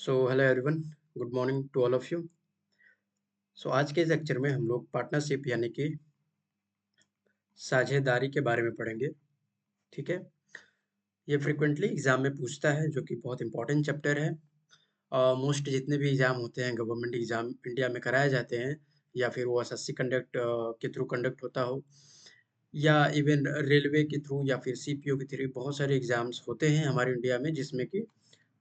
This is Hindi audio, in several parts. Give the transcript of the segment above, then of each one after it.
So hello everyone, good morning to all of you. So आज के इस लेक्चर में हम लोग पार्टनरशिप यानी कि साझेदारी के बारे में पढ़ेंगे। ठीक है, ये फ्रिक्वेंटली एग्जाम में पूछता है, जो कि बहुत इंपॉर्टेंट चैप्टर है। मोस्ट जितने भी एग्जाम होते हैं, गवर्नमेंट एग्जाम इंडिया में कराए जाते हैं, या फिर वो एसएससी कंडक्ट के थ्रू कंडक्ट होता हो, या इवन रेलवे के थ्रू, या फिर सीपीओ के थ्रू, बहुत सारे एग्जाम्स होते हैं हमारे इंडिया में जिसमें कि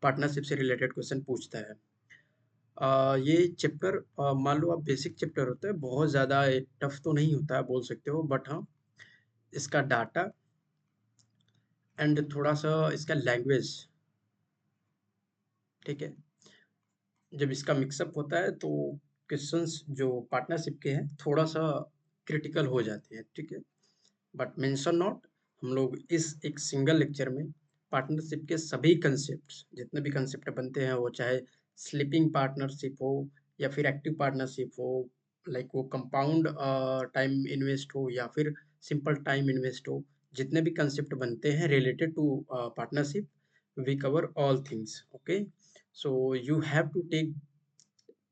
पार्टनरशिप से रिलेटेड क्वेश्चन पूछता है। ये चैप्टर मान लो आप बेसिक चैप्टर होता है, बहुत ज़्यादा टफ तो नहीं होता है बोल सकते हो, बट हाँ, इसका डाटा एंड थोड़ा सा इसका लैंग्वेज, ठीक है, जब इसका मिक्सअप होता है तो क्वेश्चंस जो पार्टनरशिप के हैं थोड़ा सा क्रिटिकल हो जाते हैं। ठीक है, बट मेंशन नॉट, हम लोग इस एक सिंगल लेक्चर में पार्टनरशिप के सभी कंसेप्ट, जितने भी कंसेप्ट बनते हैं, वो चाहे स्लीपिंग पार्टनरशिप हो या फिर एक्टिव पार्टनरशिप हो, लाइक वो कंपाउंड टाइम इन्वेस्ट हो या फिर सिंपल टाइम इन्वेस्ट हो, जितने भी कंसेप्ट बनते हैं related to partnership, we cover all things. Okay, so you have to take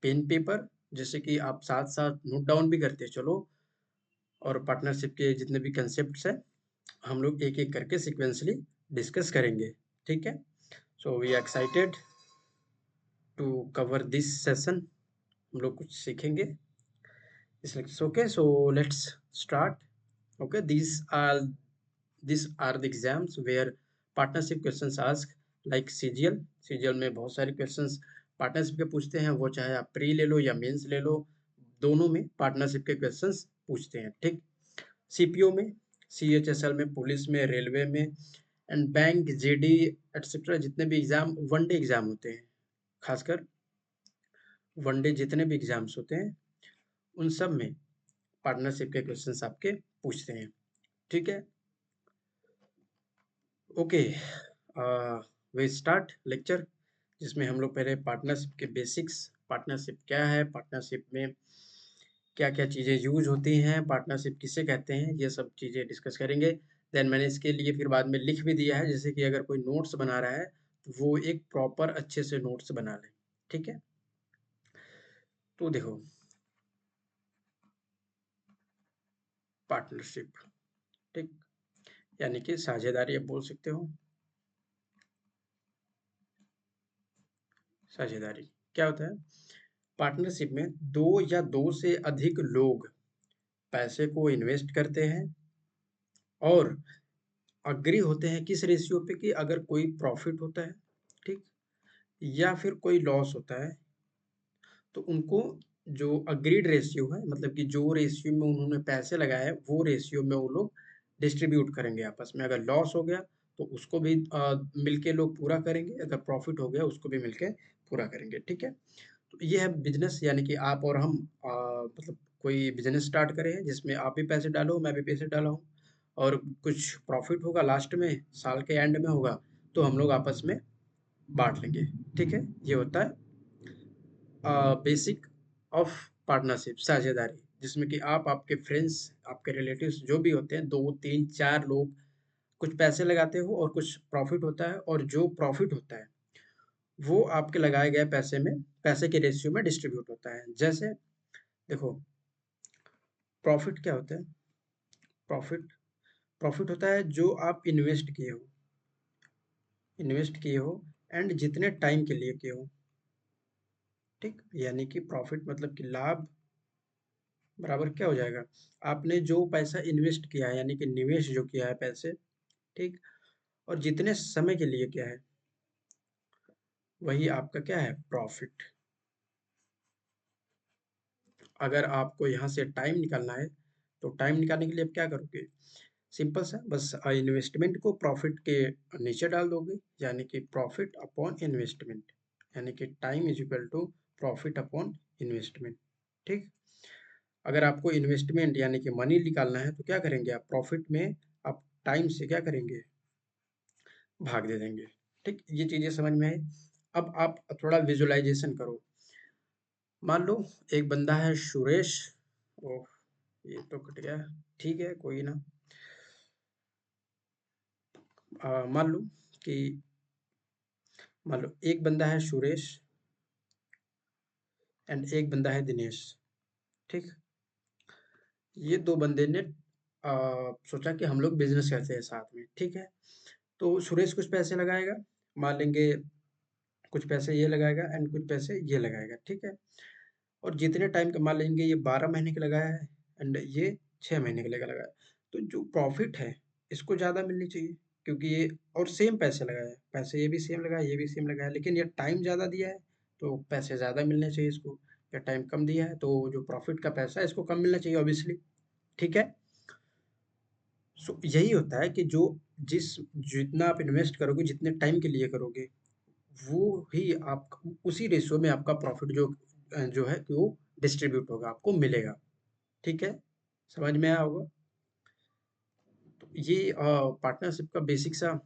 pen paper, जैसे कि आप साथ साथ नोट डाउन भी करते चलो, और पार्टनरशिप के जितने भी कंसेप्ट्स हैं हम लोग एक एक करके सिक्वेंसली डिस्कस करेंगे। ठीक है, so we are excited to cover this session. हम लोग कुछ सीखेंगे इस lecture. Okay, so let's start. Okay, these are the exams where partnership questions ask, like CGL में बहुत सारे questions पार्टनरशिप के पूछते हैं, वो चाहे आप प्री ले लो या मेंस ले लो, दोनों में पार्टनरशिप के क्वेश्चंस पूछते हैं। ठीक, सीपीओ में, सीएचएसएल में, पुलिस में, रेलवे में, एंड बैंक, जेडी एटसेट्रा, जितने भी एग्जाम वनडे एग्जाम होते हैं, खासकर वनडे जितने भी एग्जाम्स होते हैं उन सब में पार्टनरशिप के क्वेश्चंस आपके पूछते हैं। ठीक है, ओके, वे स्टार्ट लेक्चर, जिसमें हम लोग पहले पार्टनरशिप के बेसिक्स, पार्टनरशिप क्या है, पार्टनरशिप में क्या क्या चीज़ें यूज होती हैं, पार्टनरशिप किसे कहते हैं, ये सब चीज़ें डिस्कस करेंगे। देन मैंने इसके लिए फिर बाद में लिख भी दिया है, जैसे कि अगर कोई नोट्स बना रहा है तो वो एक प्रॉपर अच्छे से नोट्स बना ले। ठीक है, तो देखो, पार्टनरशिप, ठीक, यानी कि साझेदारी आप बोल सकते हो। साझेदारी क्या होता है? पार्टनरशिप में दो या दो से अधिक लोग पैसे को इन्वेस्ट करते हैं और अग्री होते हैं किस रेशियो पे, कि अगर कोई प्रॉफिट होता है, ठीक, या फिर कोई लॉस होता है, तो उनको जो अग्रीड रेशियो है, मतलब कि जो रेशियो में उन्होंने पैसे लगाए हैं वो रेशियो में वो लोग डिस्ट्रीब्यूट करेंगे आपस में। अगर लॉस हो गया तो उसको भी मिलके लोग पूरा करेंगे, अगर प्रॉफिट हो गया उसको भी मिलके पूरा करेंगे। ठीक है, तो ये है बिजनेस, यानी कि आप और हम मतलब कोई बिजनेस स्टार्ट करे हैं जिसमें आप भी पैसे डालो, मैं भी पैसे डाला हूँ, और कुछ प्रॉफिट होगा लास्ट में, साल के एंड में होगा, तो हम लोग आपस में बांट लेंगे। ठीक है, ये होता है बेसिक ऑफ पार्टनरशिप, साझेदारी, जिसमें कि आप, आपके फ्रेंड्स, आपके रिलेटिव्स जो भी होते हैं, दो तीन चार लोग कुछ पैसे लगाते हो और कुछ प्रॉफिट होता है, और जो प्रॉफिट होता है वो आपके लगाए गए पैसे में, पैसे के रेशियो में डिस्ट्रीब्यूट होता है। जैसे देखो, प्रॉफिट क्या होता है? प्रॉफिट प्रॉफिट होता है जो आप इन्वेस्ट किए हो एंड जितने टाइम के लिए किए हो। ठीक, यानी कि प्रॉफिट मतलब कि लाभ बराबर क्या हो जाएगा? आपने जो पैसा इन्वेस्ट किया है, यानी कि निवेश जो किया है पैसे, ठीक, और जितने समय के लिए किया है, वही आपका क्या है? प्रॉफिट। अगर आपको यहाँ से टाइम निकालना है, तो टाइम निकालने के लिए आप क्या करोगे? सिंपल सा, बस इन्वेस्टमेंट को प्रॉफिट के नीचे डाल दोगे, यानी कि प्रॉफिट अपॉन इन्वेस्टमेंट, यानी कि time is equal to profit upon investment. ठीक, अगर आपको इन्वेस्टमेंट यानी कि मनी निकालना है तो क्या करेंगे आप? प्रॉफिट में आप टाइम से क्या करेंगे? भाग दे देंगे। ठीक, ये चीजें समझ में आई। अब आप थोड़ा विजुअलाइजेशन करो। मान लो एक बंदा है सुरेश, ओह, ये तो कट गया, ठीक है कोई ना। मान लो कि, मान लो एक बंदा है सुरेश, एंड एक बंदा है दिनेश। ठीक, ये दो बंदे ने सोचा कि हम लोग बिजनेस करते हैं साथ में। ठीक है, तो सुरेश कुछ पैसे लगाएगा, मान लेंगे कुछ पैसे ये लगाएगा एंड कुछ पैसे ये लगाएगा। ठीक है, और जितने टाइम का मान लेंगे ये 12 महीने का लगाया है एंड ये 6 महीने के लिए लगाया है, तो जो प्रॉफिट है इसको ज़्यादा मिलनी चाहिए, क्योंकि ये और सेम पैसे लगाया है, पैसे ये भी सेम लगाया, ये भी सेम लगाया, लेकिन ये टाइम ज़्यादा दिया है तो पैसे ज़्यादा मिलने चाहिए इसको। या टाइम कम दिया है तो जो प्रॉफिट का पैसा है इसको कम मिलना चाहिए ऑब्वियसली। ठीक है, सो यही होता है कि जो जिस जितना आप इन्वेस्ट करोगे, जितने टाइम के लिए करोगे, वो ही आप उसी रेशियो में आपका प्रॉफिट जो है कि वो डिस्ट्रीब्यूट होगा, आपको मिलेगा। ठीक है, समझ में आया होगा। तो ये पार्टनरशिप का बेसिक सा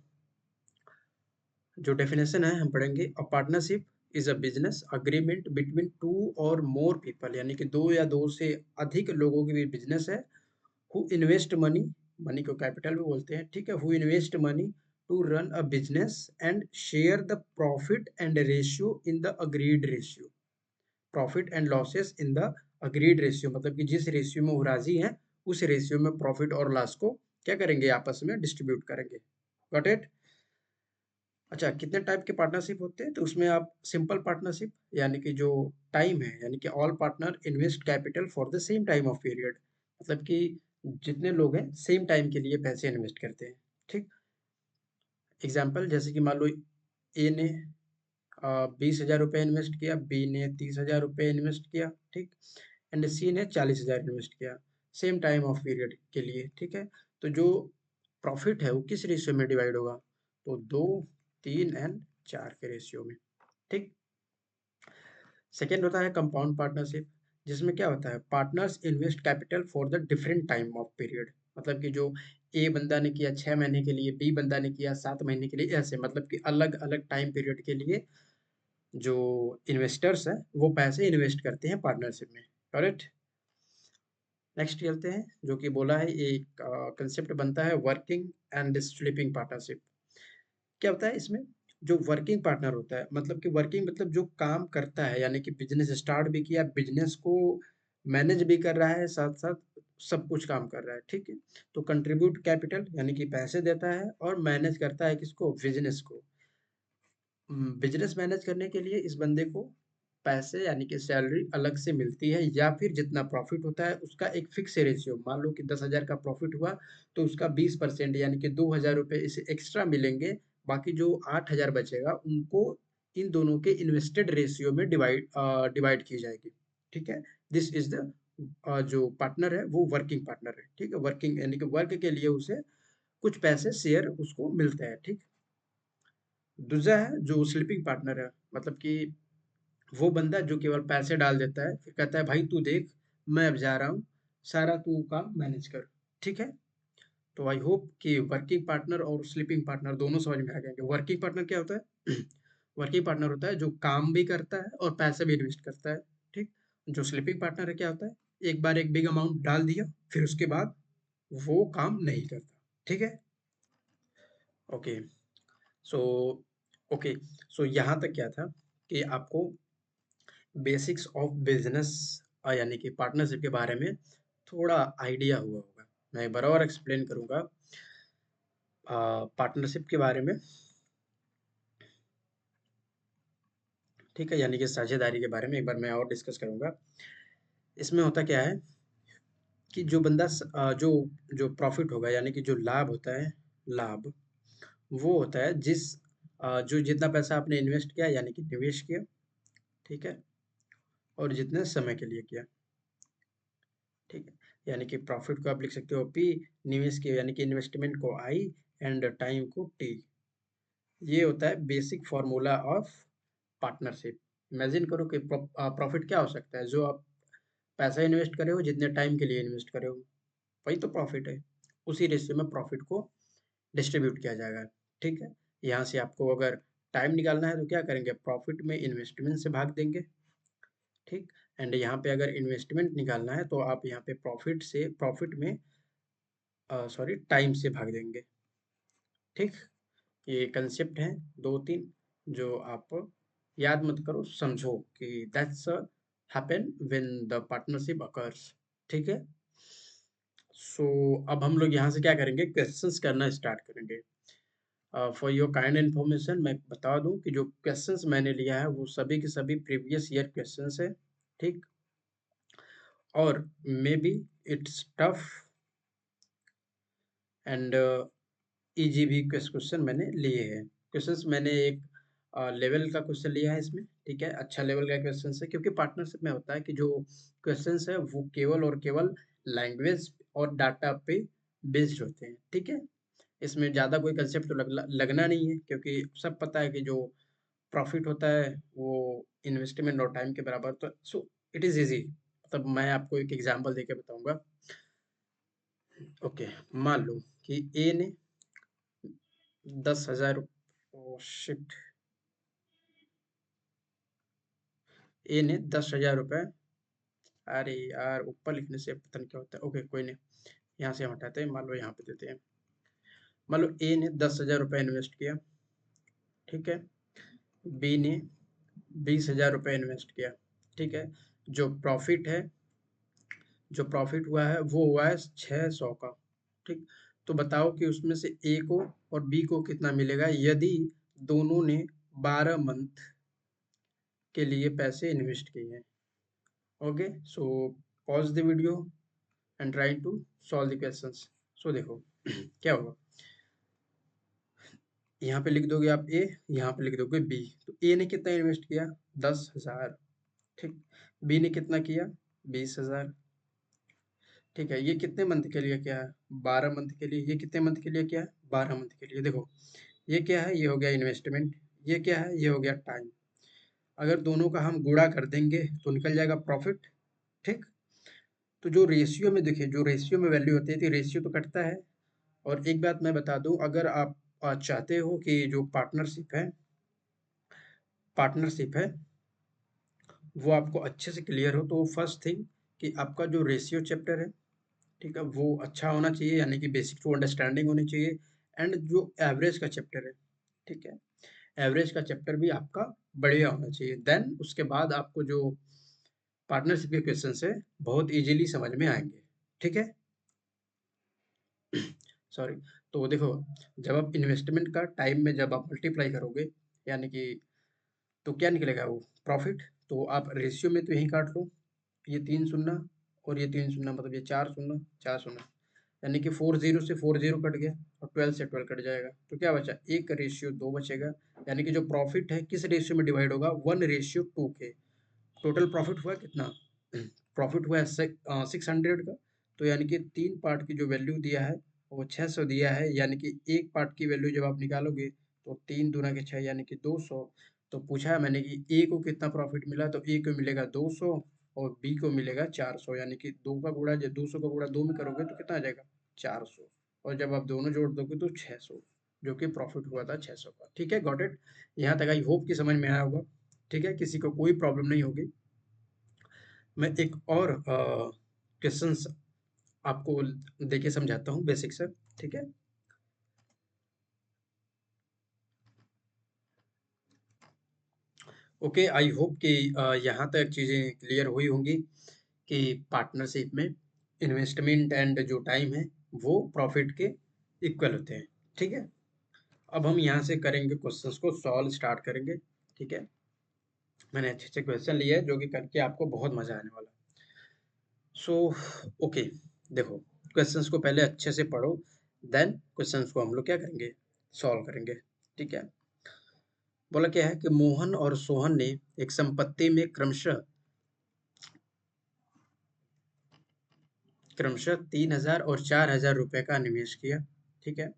जो डेफिनेशन है हम पढ़ेंगे। A partnership is a business agreement between two और मोर पीपल, यानी कि दो या दो से अधिक लोगों की भी बिजनेस है। हु इन्वेस्ट मनी, मनी को कैपिटल भी बोलते हैं। ठीक है, who invest money to run a business and share the profit and ratio in the agreed ratio. Profit and losses in the agreed ratio, मतलब कि जिस रेशियो में वो राजी हैं उस रेशियो में प्रॉफिट और लॉस को क्या करेंगे, आपस में डिस्ट्रीब्यूट करेंगे। Got it. अच्छा, कितने टाइप के पार्टनरशिप होते हैं, तो उसमें आप सिंपल पार्टनरशिप, यानी कि जो टाइम है, यानी कि all partner invest capital for the same time of period, मतलब कि जितने लोग हैं सेम टाइम के लिए पैसे इन्वेस्ट करते हैं। ठीक, एग्जाम्पल जैसे कि मान लो ए ने 20,000 रुपये इन्वेस्ट किया, बी ने 30,000 रुपये इन्वेस्ट किया। ठीक, एंड सी ने 40,000 इन्वेस्ट किया सेम टाइम ऑफ पीरियड के लिए। ठीक है, तो जो प्रॉफिट है वो किस रेशियो में डिवाइड होगा, तो 2, 3 एंड 4 के रेशियो में। ठीक, सेकेंड होता है कंपाउंड पार्टनरशिप, जिसमें क्या होता है, partners invest capital for the different time of period, मतलब कि जो ए बंदा ने किया 6 महीने के लिए, बी बंदा ने किया 7 महीने के लिए, ऐसे मतलब कि अलग अलग टाइम पीरियड के लिए जो इन्वेस्टर्स हैं वो पैसे इन्वेस्ट करते हैं पार्टनरशिप में। करेक्ट। नेक्स्ट चलते हैं, जो कि बोला है एक कंसेप्ट बनता है वर्किंग एंड स्लीपिंग पार्टनरशिप। क्या होता है इसमें, जो वर्किंग पार्टनर होता है, मतलब कि वर्किंग मतलब जो काम करता है, यानी कि बिजनेस स्टार्ट भी किया, बिजनेस को मैनेज भी कर रहा है, साथ साथ सब कुछ काम कर रहा है। ठीक है, तो कंट्रीब्यूट कैपिटल यानी कि पैसे देता है और मैनेज करता है किसको, बिजनेस को। बिजनेस मैनेज करने के लिए इस बंदे को पैसे यानी कि सैलरी अलग से मिलती है, या फिर जितना प्रॉफिट होता है उसका एक फिक्स रेशियो, मान लो कि 10,000 का प्रॉफिट हुआ तो उसका 20% यानी कि 2,000 रुपये इसे एक्स्ट्रा मिलेंगे। बाकी जो 8,000 बचेगा उनको इन दोनों के इन्वेस्टेड रेशियो में डिवाइड की जाएगी। ठीक है, दिस इज द जो पार्टनर है वो वर्किंग पार्टनर है। ठीक है, वर्किंग यानी कि वर्क के लिए उसे कुछ पैसे शेयर उसको मिलते हैं। ठीक, दूसरा है जो स्लीपिंग पार्टनर है, मतलब कि वो बंदा जो केवल पैसे डाल देता है, फिर कहता है भाई तू देख, मैं अब जा रहा हूँ, सारा तू काम मैनेज कर। ठीक है, तो आई होप कि वर्किंग पार्टनर और स्लीपिंग पार्टनर दोनों समझ में आ गए कि वर्किंग पार्टनर क्या होता है। वर्किंग पार्टनर होता है जो काम भी करता है और पैसे भी इन्वेस्ट करता है। ठीक, जो स्लीपिंग पार्टनर है क्या होता है, एक बार एक बिग अमाउंट डाल दिया फिर उसके बाद वो काम नहीं करता। ठीक है, ओके, सो ओके, सो यहाँ तक क्या था कि आपको बेसिक्स ऑफ बिजनेस यानी कि पार्टनरशिप के बारे में थोड़ा आइडिया हुआ होगा। मैं एक बार और एक्सप्लेन करूंगा पार्टनरशिप के बारे में। ठीक है, यानी कि साझेदारी के बारे में एक बार मैं और डिस्कस करूंगा। इसमें होता क्या है कि जो बंदा जो जो प्रॉफिट होगा, यानी कि जो लाभ होता है, लाभ वो होता है जो जितना पैसा आपने इन्वेस्ट किया यानी कि निवेश किया। ठीक है, और जितने समय के लिए किया। ठीक है, यानी कि प्रॉफिट को आप लिख सकते हो पी, निवेश के यानी कि इन्वेस्टमेंट को आई, एंड टाइम को टी। ये होता है basic formula of partnership. Imagine करो कि प्रॉफिट क्या हो सकता है, जो आप पैसा इन्वेस्ट करे हो, जितने टाइम के लिए इन्वेस्ट करे हो, वही तो प्रॉफिट है। उसी रेशियो में प्रॉफिट को डिस्ट्रीब्यूट किया जाएगा। ठीक है, यहाँ से आपको अगर टाइम निकालना है तो क्या करेंगे, प्रॉफिट में इन्वेस्टमेंट से भाग देंगे। ठीक, एंड यहाँ पे अगर इन्वेस्टमेंट निकालना है तो आप यहाँ पे प्रॉफिट में सॉरी टाइम से भाग देंगे। ठीक, ये कंसेप्ट हैं 2-3 जो आप याद मत करो, समझो कि that's happen when the partnership occurs। ठीक है। सो अब हम लोग यहाँ से क्या करेंगे, क्वेश्चंस करना स्टार्ट करेंगे। फॉर योर काइंड इन्फॉर्मेशन मैं बता दूं कि जो क्वेश्चंस मैंने लिया है वो सभी के सभी प्रीवियस ईयर क्वेश्चंस है। ठीक। और may be it's tough and easy भी क्वेश्चन मैंने लिए हैं। क्वेश्चंस मैंने एक लेवल का क्वेश्चन लिया है इसमें। ठीक है, अच्छा लेवल का क्वेश्चन है, क्योंकि पार्टनरशिप में होता है कि जो क्वेश्चंस है वो केवल और केवल लैंग्वेज और डाटा पे बेस्ड होते हैं। ठीक है, इसमें ज़्यादा कोई कंसेप्ट तो लगना नहीं है, क्योंकि सब पता है कि जो प्रॉफिट होता है वो इन्वेस्टमेंट और टाइम के बराबर। तो सो इट इज़ इजी। मतलब मैं आपको एक एग्जांपल देके बताऊंगा। ओके, मान लो कि ए ने 10,000 शिट ए ने 10,000 रुपये। अरे यार, ऊपर लिखने से पता नहीं क्या होता है। ओके, कोई नहीं, यहाँ से हम हटाते हैं। मान लो यहाँ पे देते हैं। मान लो ए ने 10,000 रुपये इन्वेस्ट किया। ठीक है, बी ने 20,000 रुपये इन्वेस्ट किया। ठीक है, जो प्रॉफिट है, जो प्रॉफिट हुआ है वो हुआ है 600 का। ठीक, तो बताओ कि उसमें से ए को और बी को कितना मिलेगा यदि दोनों ने 12 मंथ के लिए पैसे इन्वेस्ट किए हैं। Okay, so pause the video and try to solve the questions. So देखो क्या होगा। यहाँ पे लिख दोगे आप ए, यहाँ पे लिख दोगे बी। तो ए ने कितना इन्वेस्ट किया, 10,000। ठीक, बी ने कितना किया, 20,000। ठीक है, ये कितने मंथ के लिए क्या है, 12 मंथ के लिए। ये कितने मंथ के लिए क्या है, 12 मंथ के लिए। देखो ये क्या है, ये हो गया इन्वेस्टमेंट। ये क्या है, ये हो गया टाइम। अगर दोनों का हम गुणा कर देंगे तो निकल जाएगा प्रॉफिट। ठीक, तो जो रेशियो में देखिए, जो रेशियो में वैल्यू होती है तो रेशियो तो कटता है। और एक बात मैं बता दूं, अगर आप चाहते हो कि जो पार्टनरशिप है वो आपको अच्छे से क्लियर हो, तो फर्स्ट थिंग कि आपका जो रेशियो चैप्टर है, ठीक है, वो अच्छा होना चाहिए, यानी कि बेसिक टू अंडरस्टैंडिंग होनी चाहिए। एंड जो एवरेज का चैप्टर है, ठीक है, एवरेज का चैप्टर भी आपका बढ़िया होना चाहिए। देन उसके बाद आपको जो पार्टनरशिप के क्वेश्चन है बहुत इजीली समझ में आएंगे। ठीक है, सॉरी। तो देखो, जब आप इन्वेस्टमेंट का टाइम में जब आप मल्टीप्लाई करोगे, यानी कि तो क्या निकलेगा वो प्रॉफिट। तो आप रेशियो में तो यही काट लो, ये 3 शून्य और ये 3 शून्य, मतलब ये 4 शून्य 4 शून्य, यानी कि 40 से 40 कट गया और 12 से 12 कट जाएगा। तो क्या बचा, 1:2 बचेगा। यानी कि जो प्रॉफिट है किस रेशियो में डिवाइड होगा, 1:2 के। टोटल प्रॉफिट हुआ कितना, प्रॉफिट हुआ है 600 का। तो यानी कि 3 पार्ट की जो वैल्यू दिया है वो 600 दिया है। यानी कि एक पार्ट की वैल्यू जब आप निकालोगे तो 3 दूना के 6, यानी कि 200। तो पूछा है मैंने कि ए को कितना प्रॉफिट मिला, तो ए को मिलेगा 200 और बी को मिलेगा 400। यानी कि दो का गुणा, जब 200 का गुणा 2 में करोगे तो कितना आ जाएगा, 400। और जब आप दोनों जोड़ दोगे तो 600, जो कि प्रॉफिट हुआ था 600 का। ठीक है, गॉट इट। यहाँ तक आई होप कि समझ में आया होगा। ठीक है, किसी को कोई प्रॉब्लम नहीं होगी। मैं एक और क्वेश्चंस आपको देके समझाता हूँ, बेसिक से। ठीक है, ओके, आई होप कि यहाँ तक चीज़ें क्लियर हुई होंगी कि पार्टनरशिप में इन्वेस्टमेंट एंड जो टाइम है वो प्रॉफिट के इक्वल होते हैं। ठीक है, अब हम यहाँ से करेंगे, क्वेश्चंस को सॉल्व स्टार्ट करेंगे। ठीक है, मैंने अच्छे अच्छे क्वेश्चन लिए हैं जो कि करके आपको बहुत मजा आने वाला। सो ओके, देखो, क्वेश्चंस को पहले अच्छे से पढ़ो, देन क्वेश्चंस को हम लोग क्या करेंगे, सॉल्व करेंगे। ठीक है, बोला क्या है कि मोहन और सोहन ने एक संपत्ति में क्रमशः क्रमशः 3,000 और 4,000 रुपए का निवेश किया। ठीक है,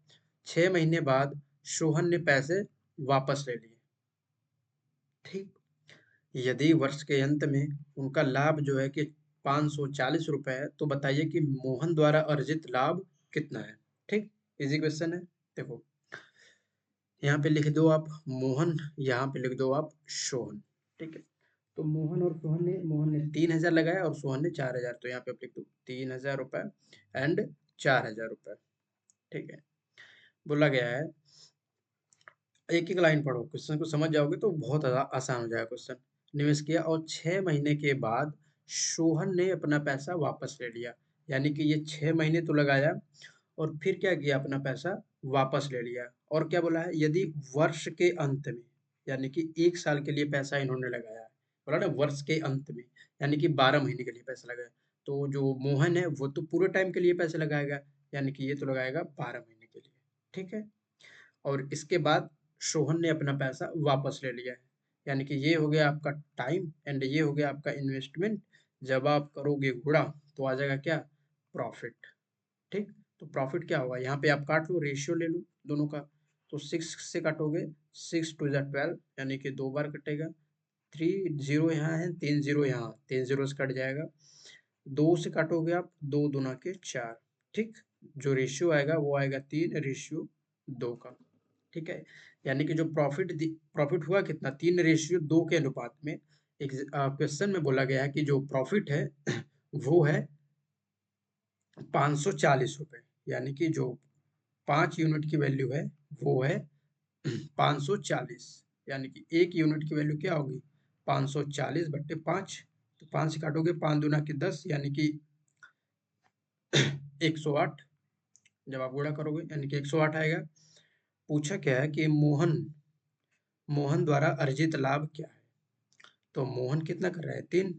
6 महीने बाद सोहन ने पैसे वापस ले लिए। ठीक, यदि वर्ष के अंत में उनका लाभ जो है कि 540 रुपए है, तो बताइए कि मोहन द्वारा अर्जित लाभ कितना है। ठीक, इजी क्वेश्चन है। देखो, यहाँ पे लिख दो आप मोहन, यहाँ पे लिख दो आप सोहन। ठीक है, तो मोहन ने 3,000 लगाया और सोहन ने 4,000। तो यहाँ पे आप लिख दो 3,000 रुपए एंड 4,000 रुपए। ठीक है, बोला गया है, एक एक लाइन पढ़ो, क्वेश्चन को समझ जाओगे तो बहुत आसान हो जाएगा क्वेश्चन। निवेश किया और 6 महीने के बाद सोहन ने अपना पैसा वापस ले लिया। यानी कि ये 6 महीने तो लगाया और फिर क्या किया, अपना पैसा वापस ले लिया। और क्या बोला है, यदि वर्ष के अंत में, यानी कि 1 साल के लिए पैसा इन्होंने लगाया है, बोला ना वर्ष के अंत में, यानी कि 12 महीने के लिए पैसा लगाया। तो जो मोहन है वो तो पूरे टाइम के लिए पैसे लगाएगा, यानी कि ये तो लगाएगा 12 महीने के लिए, ठीक है। और इसके बाद सोहन ने अपना पैसा वापस ले लिया है, यानी कि ये हो गया आपका टाइम एंड ये हो गया आपका इन्वेस्टमेंट। जब आप करोगे गुणा तो आ जाएगा क्या, प्रॉफिट, ठीक। तो प्रॉफिट क्या होगा, यहाँ पे आप काट लो, रेशियो ले लो दोनों का। तो 6 से काटोगे, 6 2 12, यानी कि 2 बार कटेगा। 3 जीरो यहाँ है, 3 जीरो यहाँ, 3 जीरो से कट जाएगा। 2 से काटोगे आप, 2 दूना के 4, ठीक। जो रेशियो आएगा वो आएगा 3:2 का, ठीक है। यानी कि जो प्रॉफिट हुआ कितना, 3:2 के अनुपात में। एक क्वेश्चन में बोला गया है कि जो प्रॉफिट है वो है 540 रुपए, यानी कि जो 5 यूनिट की वैल्यू है वो है 540, यानी कि 1 यूनिट की वैल्यू क्या होगी, 540/5। तो 5 से काटोगे, 5 दूना के 10, यानी कि 108। जब आप गुणा करोगे यानी कि 108 आएगा। पूछा क्या है कि मोहन मोहन द्वारा अर्जित लाभ क्या है। तो मोहन कितना कर रहा है, 3।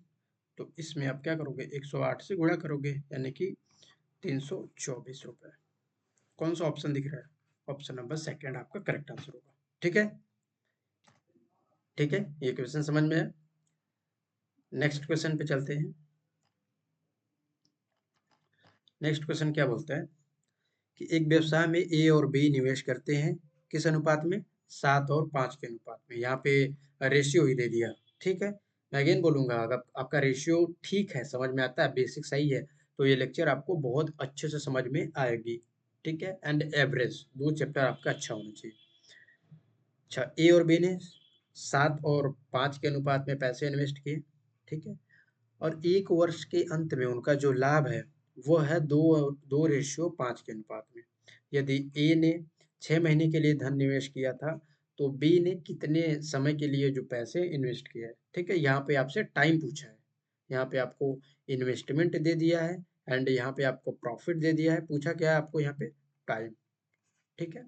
तो इसमें आप क्या करोगे, 108 से गुणा करोगे, यानी कि 324 रुपए। कौन सा ऑप्शन दिख रहा है, ऑप्शन नंबर सेकंड आपका करेक्ट आंसर होगा, ठीक है। ठीक है, ये क्वेश्चन समझ में है। नेक्स्ट क्वेश्चन पे चलते हैं। नेक्स्ट क्वेश्चन क्या बोलता है कि एक व्यवसाय में ए और बी निवेश करते हैं, किस अनुपात में, 7 और 5 के अनुपात में। यहाँ पे रेशियो ही दे दिया, ठीक है। मैं अगेन बोलूंगा, अगर आपका रेशियो ठीक है, समझ में आता है, बेसिक सही है, तो ये लेक्चर आपको बहुत अच्छे से समझ में आएगी, ठीक है। एंड एवरेज 2 चैप्टर आपका अच्छा होना चाहिए। अच्छा, ए और बी ने 7 और 5 के अनुपात में पैसे इन्वेस्ट किए, ठीक है। और 1 वर्ष के अंत में उनका जो लाभ है वो है 2:5 के अनुपात में। यदि ए ने 6 महीने के लिए धन निवेश किया था, तो बी ने कितने समय के लिए जो पैसे इन्वेस्ट किया है, ठीक है। यहाँ पे आपसे टाइम पूछा है, यहाँ पे आपको इन्वेस्टमेंट दे दिया है एंड यहाँ पे आपको प्रॉफिट दे दिया है। पूछा क्या है आपको यहाँ पे, टाइम, ठीक है।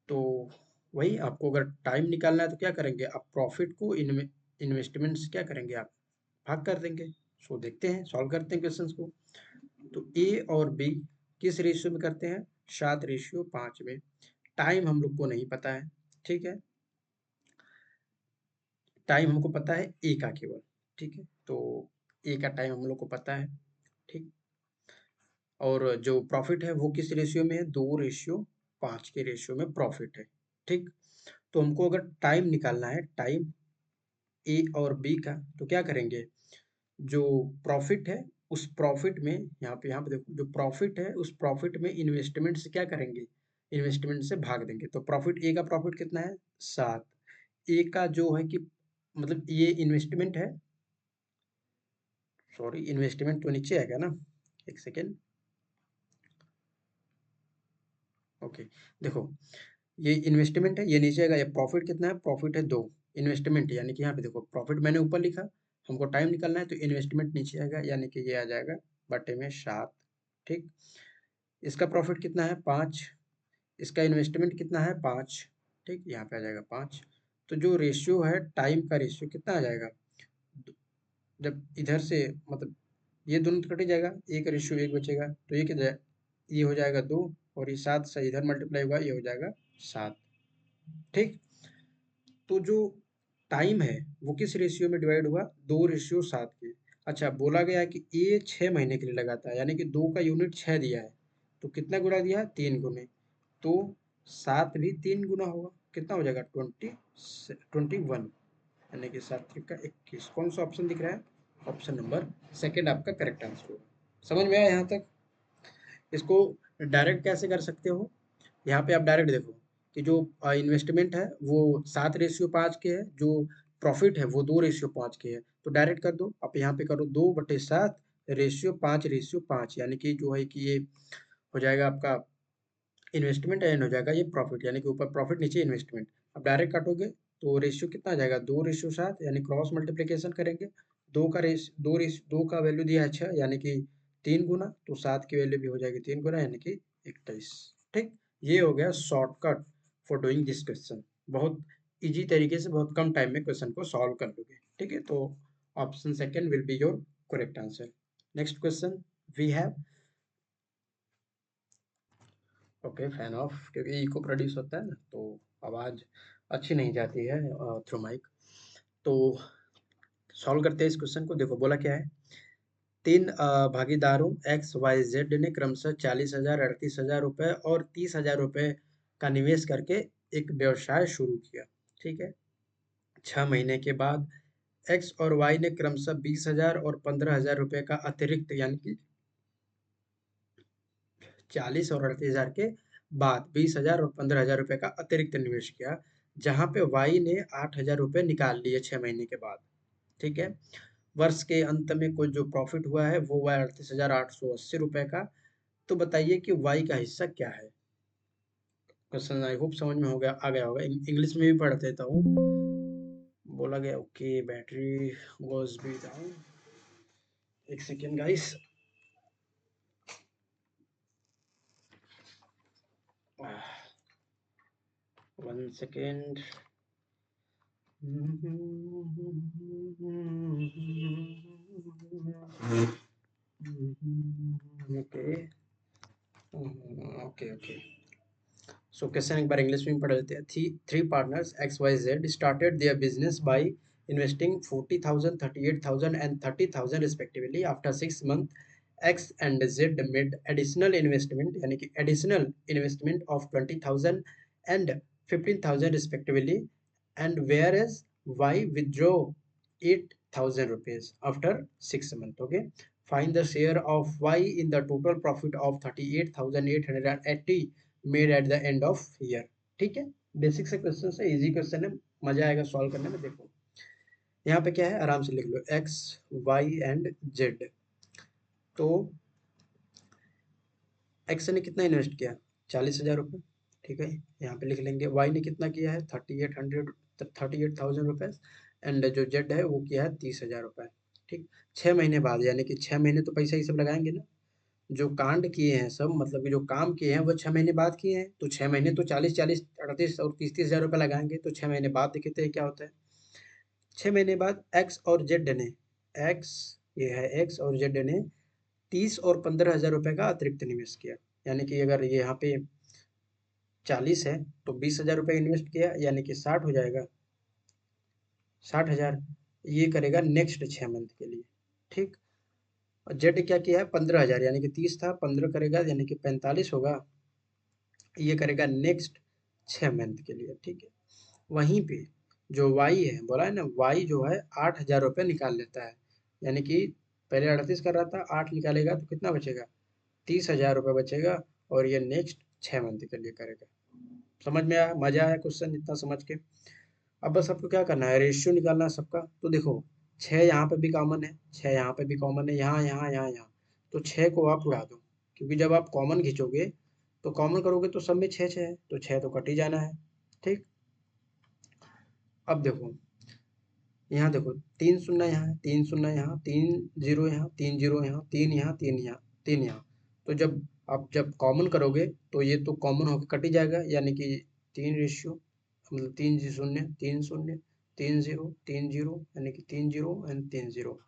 तो वही आपको अगर टाइम निकालना है तो क्या करेंगे, आप प्रॉफिट को इन्वेस्टमेंट से क्या करेंगे, आप भाग कर देंगे। सो देखते हैं, सॉल्व करते हैं क्वेश्चंस को। तो ए और बी किस रेशियो में करते हैं, 7:5 में। टाइम हम लोग को नहीं पता है, ठीक है। टाइम हमको पता है ए का केवल, ठीक है। तो ए का टाइम हम लोग को पता है, ठीक। और जो प्रॉफिट है वो किस रेशियो में है, 2:5 के रेशियो में प्रॉफिट है, ठीक। तो हमको अगर टाइम निकालना है, टाइम ए और बी का, तो क्या करेंगे, जो प्रॉफिट है उस प्रॉफिट में, यहाँ पे देखो, जो प्रॉफिट है उस प्रॉफिट में इन्वेस्टमेंट से क्या करेंगे, इन्वेस्टमेंट से भाग देंगे। तो प्रॉफिट, ए का प्रॉफिट कितना है, 7। ए का जो है कि मतलब ये इन्वेस्टमेंट है, सॉरी इन्वेस्टमेंट तो नीचे आएगा ना, एक सेकेंड, ओके। देखो, ये इन्वेस्टमेंट है, ये नीचे आएगा। ये प्रॉफिट कितना है, प्रॉफिट है 2, इन्वेस्टमेंट यानी कि यहाँ पे देखो प्रॉफिट मैंने ऊपर लिखा, हमको टाइम निकालना है तो इन्वेस्टमेंट नीचे आएगा, यानी कि ये आ जाएगा बटे में 7, ठीक। इसका प्रॉफिट कितना है, 5। इसका इन्वेस्टमेंट कितना है, 5, ठीक। यहाँ पे आ जाएगा 5। तो जो रेशियो है, टाइम का रेशियो कितना आ जाएगा, जब इधर से मतलब ये दोनों तो कट ही जाएगा, एक रेशियो एक बचेगा, तो ये कितना, ये हो जाएगा 2, और ये 7 से इधर मल्टीप्लाई हुआ, ये हो जाएगा 7, ठीक। तो जो टाइम है वो किस रेशियो में डिवाइड हुआ, 2:7 के। अच्छा, बोला गया है कि ए 6 महीने के लिए लगाता है, यानी कि 2 का यूनिट 6 दिया है, तो कितना गुना दिया है, 3 गुने। तो 7 भी 3 गुना होगा, कितना हो जाएगा, 21, यानी कि 7×3=21। कौन सा ऑप्शन दिख रहा है, ऑप्शन नंबर सेकेंड आपका करेक्ट आंसर होगा। समझ में आया यहाँ तक। इसको डायरेक्ट कैसे कर सकते हो, यहाँ पे आप डायरेक्ट देखो कि जो इन्वेस्टमेंट है वो 7:5 के है, जो प्रॉफिट है वो 2:5 के है। तो डायरेक्ट कर दो, आप यहाँ पे करो 2/7 रेशियो 5:5, यानी कि जो है कि ये हो जाएगा आपका इन्वेस्टमेंट एंड हो जाएगा ये प्रॉफिट, यानी कि ऊपर प्रॉफिट नीचे इन्वेस्टमेंट। अब डायरेक्ट काटोगे तो रेशियो कितना आ जाएगा 2:7 यानी क्रॉस मल्टीप्लिकेशन करेंगे। दो का वैल्यू दिया है 6 यानी कि 3 गुना, तो 7 की वैल्यू भी हो जाएगी 3 गुना यानी कि 21। ठीक, ये हो गया shortcut for doing this question. बहुत इजी तरीके से बहुत कम टाइम में क्वेश्चन को सॉल्व कर लोगे। ठीक है, तो option second will be your correct answer. Next question we have, okay, fan off, क्योंकि इको प्रोड्यूस होता है ना तो आवाज़ अच्छी नहीं जाती है थ्रू माइक। तो सॉल्व करते हैं इस क्वेश्चन को। देखो बोला क्या है, तीन भागीदारों एक्स वाई जेड ने क्रमशः 40,000, 38,000 रुपये और 30,000 रुपये का निवेश करके एक व्यवसाय शुरू किया। ठीक है, 6 महीने के बाद एक्स और वाई ने क्रमशः 20,000 और 15,000 रुपये का अतिरिक्त यानी कि 40 और 38,000 के बाद 20,000 और 15,000 रुपये का अतिरिक्त निवेश किया, जहां पे वाई ने 8,000 रुपये निकाल लिए 6 महीने के बाद। ठीक है, वर्ष के अंत में कुल जो प्रॉफिट हुआ है वो हुआ 38,880 रुपये का। तो बताइए कि वाई का हिस्सा क्या है। क्वेश्चन आई होप समझ में हो गया, आ गया होगा। इंग्लिश में भी पढ़ देता हूँ। बोला गया, okay battery goes be down, एक second guys. 1 second. Okay okay okay, so question एक बार इंग्लिश में पढ़ लेते हैं। Three partners X Y Z started their business by investing 40,000, 38,000 and 30,000 respectively. After 6 months, X and Z made additional investment यानी कि additional investment of 20,000 and 15,000 respectively, and whereas Y withdraw 8,000 rupees after 6 months. Okay, find the share of Y in the total profit of 38,880 made at the end of year. ठीक है, बेसिक से क्वेश्चन है, इजी क्वेश्चन है, मजा आएगा सॉल्व करने में। देखो यहाँ पे क्या है, आराम से लिख लो, एक्स वाई एंड जेड। तो एक्स ने कितना इन्वेस्ट किया, 40,000 रुपये। ठीक है, यहाँ पे लिख लेंगे। वाई ने कितना किया है, 38,000 रुपये। एंड जो जेड है वो किया है 30,000 रुपये। ठीक, 6 महीने बाद, यानी कि 6 महीने तो पैसा ही सब लगाएंगे ना। जो कांड किए हैं सब, मतलब कि जो काम किए हैं वो 6 महीने बाद किए हैं, तो 6 महीने तो 40-40, 38 और 30-30 हज़ार रुपये लगाएंगे, तो 6 महीने बाद देखते हैं क्या होता है। 6 महीने बाद एक्स और जेड ने, एक्स, ये है एक्स और जेड ने 30 और 15,000 रुपये का अतिरिक्त निवेश किया। यानी कि अगर ये यहाँ पे 40 है तो 20,000 रुपये इन्वेस्ट किया, यानी कि 60 हो जाएगा, 60,000। ये करेगा नेक्स्ट 6 मंथ के लिए। ठीक, और जेड क्या किया है, 15,000, यानी कि 30 था, 15 करेगा यानी कि 45 होगा। ये करेगा नेक्स्ट 6 मंथ के लिए। ठीक है, वहीं पे जो वाई है, बोला है ना, वाई जो है 8,000 रुपये निकाल लेता है। यानी कि पहले 38 कर रहा था, 8 निकालेगा तो कितना बचेगा, 30,000 रुपये बचेगा। और ये नेक्स्ट 6 मंथ के लिए करेगा। समझ में आया, मजा आया क्वेश्चन इतना समझ के। अब बस आपको क्या करना है, रेशियो निकालना है सबका। तो देखो 6 यहाँ पे भी कॉमन है, 6 यहाँ पे भी कॉमन है, यहाँ यहाँ यहाँ यहाँ, तो 6 को आप उड़ा दो, क्योंकि जब आप कॉमन खींचोगे तो कॉमन करोगे तो सब में 6 है, तो 6 तो कट ही जाना है। ठीक, अब देखो यहाँ देखो, 3 शून्य यहाँ है, 3 शून्य यहाँ, 3 जीरो यहाँ, 3 जीरो यहाँ, 3 यहाँ, 3 यहाँ, 3 यहाँ। तो जब आप जब कॉमन करोगे तो ये तो कॉमन होकर कट ही जाएगा, यानी कि 3 रेशियो, मतलब 3 शून्य, 3 शून्य, 3 जीरो, 3 जीरो, यानी कि 3 जीरो एंड 3 जीरो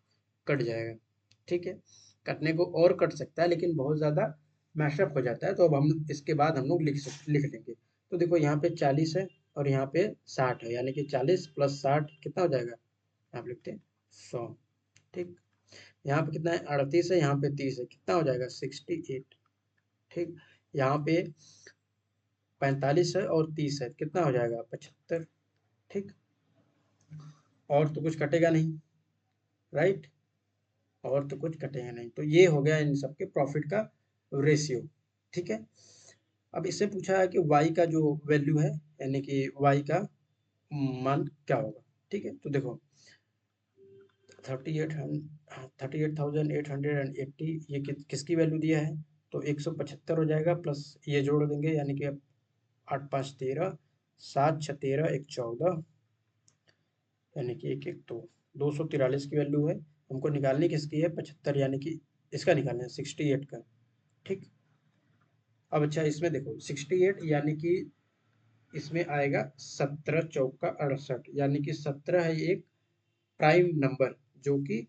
कट जाएगा। ठीक है, कटने को और कट सकता है लेकिन बहुत ज़्यादा मैशअप हो जाता है, तो अब हम इसके बाद हम लोग लिख लेंगे। तो देखो यहाँ पे 40 है और यहाँ पे 60 है, यानी कि 40 + 60 कितना हो जाएगा, आप लिखते हैं 100। ठीक, यहाँ पे कितना है, 38 है, यहाँ पे 30 है, कितना हो जाएगा 68। ठीक, यहाँ पे 45 है और 30 है, कितना हो जाएगा 75। ठीक, और तो कुछ कटेगा नहीं, राइट, और तो कुछ कटेगा नहीं। तो ये हो गया इन सबके प्रॉफिट का रेशियो। ठीक है, अब इससे पूछा है कि वाई का जो वैल्यू है, यानी कि वाई का मान क्या होगा। ठीक है, तो देखो 38,880 ये किसकी वैल्यू दिया है, तो 175 हो जाएगा, प्लस ये जोड़ देंगे, यानी कि 8 5 13, 7 6 13, 1 14, यानी कि 1 1 2 243 की वैल्यू है, हमको निकालनी किसकी है 75, यानी कि इसका निकालना है 68 का। ठीक, अब अच्छा इसमें देखो 68 यानी कि इसमें आएगा 17 चौका 68, यानी कि 17 है एक प्राइम नंबर, जो कि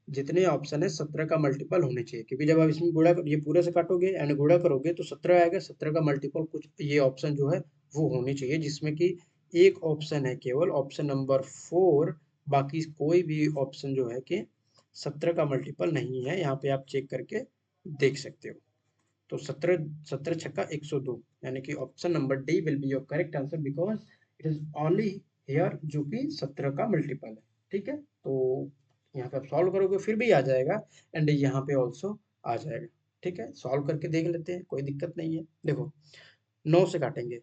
जितने ऑप्शन है 17 का मल्टीपल होने चाहिए, क्योंकि जब आप इसमें गुणा ये पूरे से काटोगे यानी गुणा करोगे तो 17 आएगा, 17 का मल्टीपल कुछ ये ऑप्शन जो है वो होनी चाहिए, जिसमें कि एक ऑप्शन है केवल ऑप्शन नंबर 4, बाकी कोई भी ऑप्शन जो है कि 17 का मल्टीपल नहीं है। यहाँ पे आप चेक करके देख सकते हो। तो 17 17 छक्का 102, यानी कि option number D will be your correct answer, because it is only here जो कि 17 का मल्टीपल है। ठीक है, तो यहाँ पे आप सॉल्व करोगे फिर भी आ जाएगा, एंड यहाँ पे ऑल्सो आ जाएगा। ठीक है, सॉल्व करके देख लेते हैं, कोई दिक्कत नहीं है। देखो 9 से काटेंगे,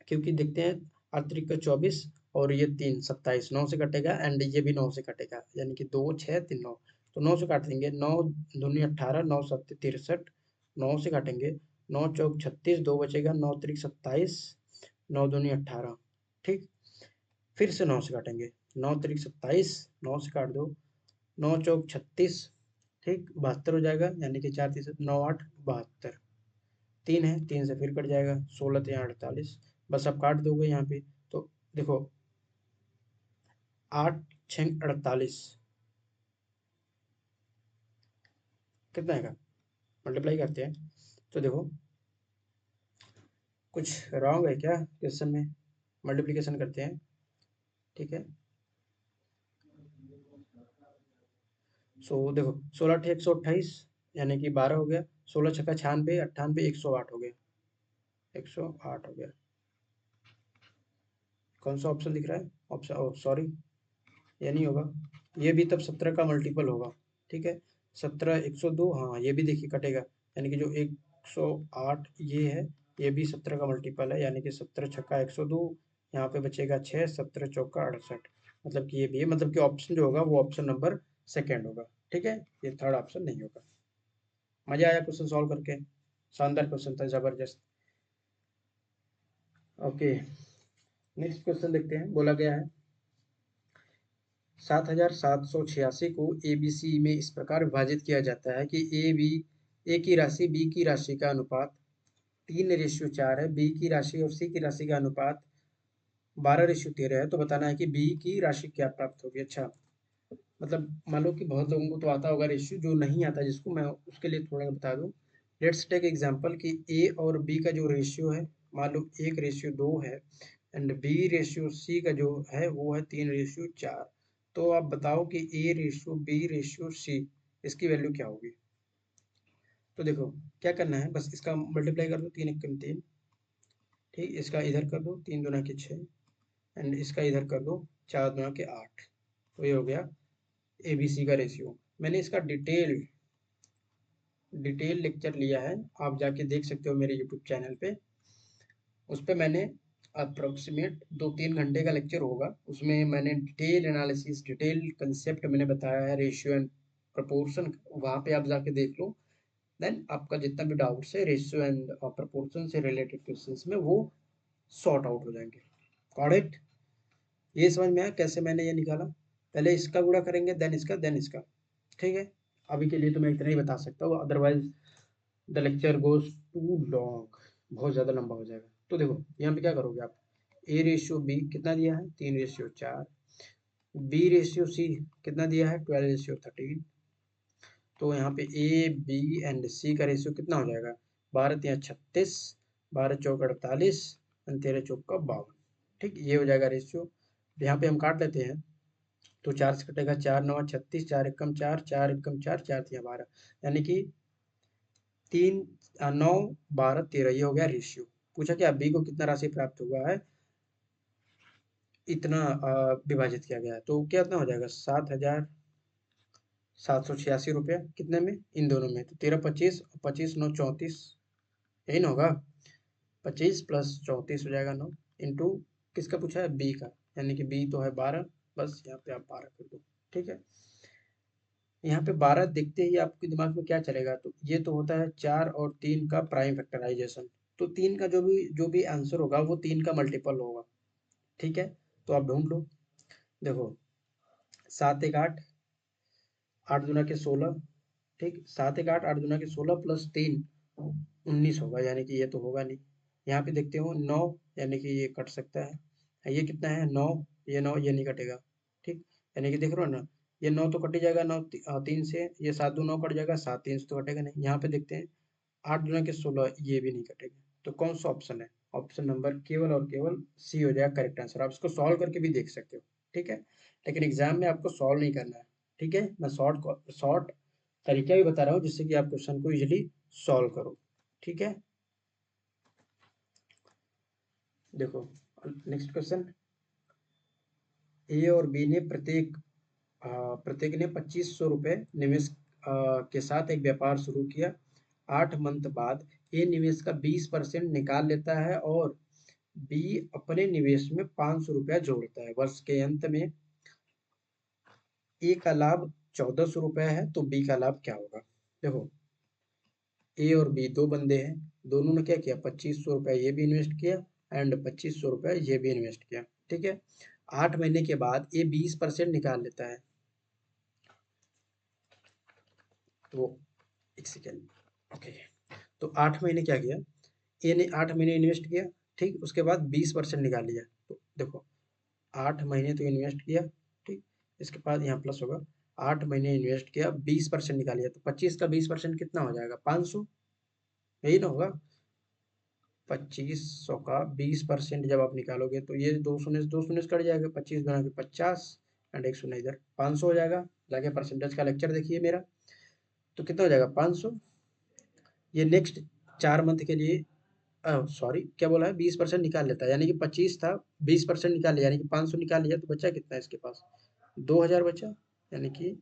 क्योंकि देखते हैं अतिरिक्त 24 और ये 3 27, 9 से कटेगा, एंड ये भी 9 से कटेगा, यानी कि 2 6 3 9, तो 9 से काट देंगे। 9 दूनी 18, 9 7 63, 9 से काटेंगे। 9 चौक 36, 2 बचेगा, 9 त्रिक 27, 9 दूनी 18। ठीक, फिर से 9 से काटेंगे। 9 त्रिक 27, 9 से काट दो, 9 चौक 36, ठीक 72 हो जाएगा, यानी कि 4 तीस 9 8 72, 3 है, 3 से फिर कट जाएगा, 16 3 48, बस अब काट दोगे यहाँ पे। तो देखो 8 6 48 कितना आएगा, मल्टीप्लाई करते हैं। तो देखो कुछ रॉन्ग है क्या क्वेश्चन में, मल्टीप्लिकेशन करते हैं। ठीक है, सो देखो 16 8 128, यानी कि 12 हो गया, 16 छक्का 96 98 108 हो गया, 108 हो गया। कौन सा ऑप्शन दिख रहा है, ऑप्शन ओ सॉरी ये नहीं होगा, ये भी तब 17 का मल्टीपल होगा। ठीक है, 17 102, हाँ ये भी देखिए कटेगा, यानी कि जो 108 ये है, ये भी 17 का मल्टीपल है, यानी कि 17 छक्का 102, यहाँ पे बचेगा 6, 17 चौका 68, मतलब कि ये भी है, मतलब कि ऑप्शन जो होगा वो ऑप्शन नंबर सेकेंड होगा। ठीक है, ये थर्ड ऑप्शन नहीं होगा। मजा आया क्वेश्चन सॉल्व करके, शानदार क्वेश्चन था, जबरदस्त। ओके, नेक्स्ट क्वेश्चन देखते हैं। बोला गया है 7786 को एबीसी में इस प्रकार विभाजित किया जाता है कि ए की राशि बी की राशि का अनुपात 3:4 है, बी की राशि और सी की राशि का अनुपात 12:13 है, तो बताना है कि बी की राशि क्या प्राप्त होगी। अच्छा, मतलब मान लो कि बहुत लोगों को तो आता होगा रेशियो, जो नहीं आता जिसको, मैं उसके लिए थोड़ा बता दूं। लेट्स टेक एग्जांपल कि ए और बी का जो रेशियो है, मान लो 1:2 है, एंड बी रेशियो सी का जो है वो है 3:4। तो आप बताओ कि A ratio B ratio C, इसकी वैल्यू क्या होगी। तो देखो क्या करना है, बस इसका मल्टीप्लाई कर दो, 3 एकम 3, ठीक, इसका इधर कर दो, 3 दूना के 6, एंड इसका इधर कर दो, 4 दूना के 8, तो ये हो गया एबीसी का रेशियो। मैंने इसका डिटेल लेक्चर लिया है, आप जाके देख सकते हो मेरे यूट्यूब चैनल पे। उस पर मैंने अप्रोक्सीमेट 2-3 घंटे का लेक्चर होगा, उसमें मैंने डिटेल एनालिसिस, डिटेल कंसेप्ट मैंने बताया है रेशियो एंड प्रपोर्शन, वहाँ पे आप जाके देख लो। देन आपका जितना भी डाउट्स है रेशियो एंड प्रपोर्शन से रिलेटेड क्वेश्चंस में, वो सॉर्ट आउट हो जाएंगे। करेक्ट, ये समझ में आया कैसे मैंने ये निकाला। पहले इसका गुणा करेंगे, देन इसका। ठीक है, अभी के लिए तो मैं इतना ही बता सकता हूँ, otherwise the lecture goes too long, बहुत ज़्यादा लंबा हो जाएगा। तो देखो यहाँ पे क्या करोगे आप, ए रेशियो बी कितना दिया है 3:4, बी रेशियो सी कितना दिया है 12:13, तो यहाँ पे ए बी एंड सी का रेशियो कितना हो जाएगा, 12×3 = 36, 12×4 = 48, एंड 13×4 = 52। ठीक, ये हो जाएगा रेशियो। यहाँ पे हम काट लेते हैं, तो 4 से कटेगा, 4×9 = 36, 4 एकम 4, 4 एकम 4, 4 तिया 12, यानी कि 3 9 12 13, ये हो गया रेशियो। पूछा क्या बी को कितना राशि प्राप्त हुआ है, इतना विभाजित किया गया है, तो क्या इतना हो जाएगा 7,786 रुपया, कितने में, इन दोनों में, तो 13 25, 25 9 34, यही ना होगा, 25 + 34 हो जाएगा 9, इंटू किसका पूछा है बी का, यानी कि बी तो है 12, बस यहाँ पे आप 12 कर दो। ठीक है, यहाँ पे 12 देखते ही आपके दिमाग में क्या चलेगा, तो ये तो होता है 4 और 3 का प्राइम फैक्टराइजेशन, तो 3 का जो भी आंसर होगा वो 3 का मल्टीपल होगा। ठीक है, तो आप ढूंढ लो, देखो 7 एक 8, 8 दूना के 16, ठीक, 7 एक 8, 8 दूना के 16 प्लस 3 19 होगा, यानी कि ये तो होगा नहीं। यहाँ पे देखते हो 9, यानी कि ये कट सकता है। ये कितना है 9, ये 9 ये नहीं कटेगा, ठीक, यानी कि देख रहे हो ना, ये 9 तो कट ही जाएगा, 9 3 से, ये 7 2 9 कट जाएगा, 7 3 से तो कटेगा नहीं। यहाँ पे देखते हैं 8 दूना के 16, ये भी नहीं कटेगा। तो कौन सा ऑप्शन है? ऑप्शन नंबर केवल और केवल सी हो जाएगा करेक्ट आंसर। आप इसको सॉल्व करके भी देख सकते हो, ठीक है, लेकिन एग्जाम में आपको सॉल्व नहीं करना है, ठीक है। मैं शॉर्ट तरीका भी बता रहा हूँ जिससे कि आप क्वेश्चन को इजीली सॉल्व करो, ठीक है। देखो नेक्स्ट क्वेश्चन, ए और बी ने प्रत्येक ने 2500 रुपये निवेश के साथ एक व्यापार शुरू किया। 8 मंथ बाद ए निवेश का 20% निकाल लेता है और बी अपने निवेश में 500 रुपया जोड़ता है। वर्ष के अंत में ए का लाभ 1400 रुपये है, तो बी का लाभ क्या होगा? देखो ए और बी दो बंदे हैं, दोनों ने क्या किया, 2500 रुपये ये भी इन्वेस्ट किया एंड 2500 रुपये ये भी इन्वेस्ट किया, ठीक है। 8 महीने के बाद ये 20% निकाल लेता है, तो एक सेकेंड, ओके। तो 8 महीने क्या किया, ए ने 8 महीने इन्वेस्ट किया, ठीक, उसके बाद 20% निकाल लिया। तो देखो 8 महीने तो इन्वेस्ट किया, ठीक, इसके बाद यहाँ प्लस होगा, 8 महीने इन्वेस्ट किया, 20% निकाल लिया, तो 25 का 20% कितना हो जाएगा, 500, यही ना होगा। 2500 का 20% जब आप निकालोगे तो ये दो शून्य से कट जाएगा, 25 गुना के 50 एंड एक शून्य इधर, 500 हो जाएगा। जाके परसेंटेज का लेक्चर देखिए मेरा, तो कितना हो जाएगा 500। ये नेक्स्ट 4 मंथ के लिए, सॉरी क्या बोला है, 20% निकाल लेता है, यानी कि 25 था, 20% निकाल लिया, यानी कि 500 निकाल लिया, तो बचा कितना है इसके पास, 2000 बचा। यानी कि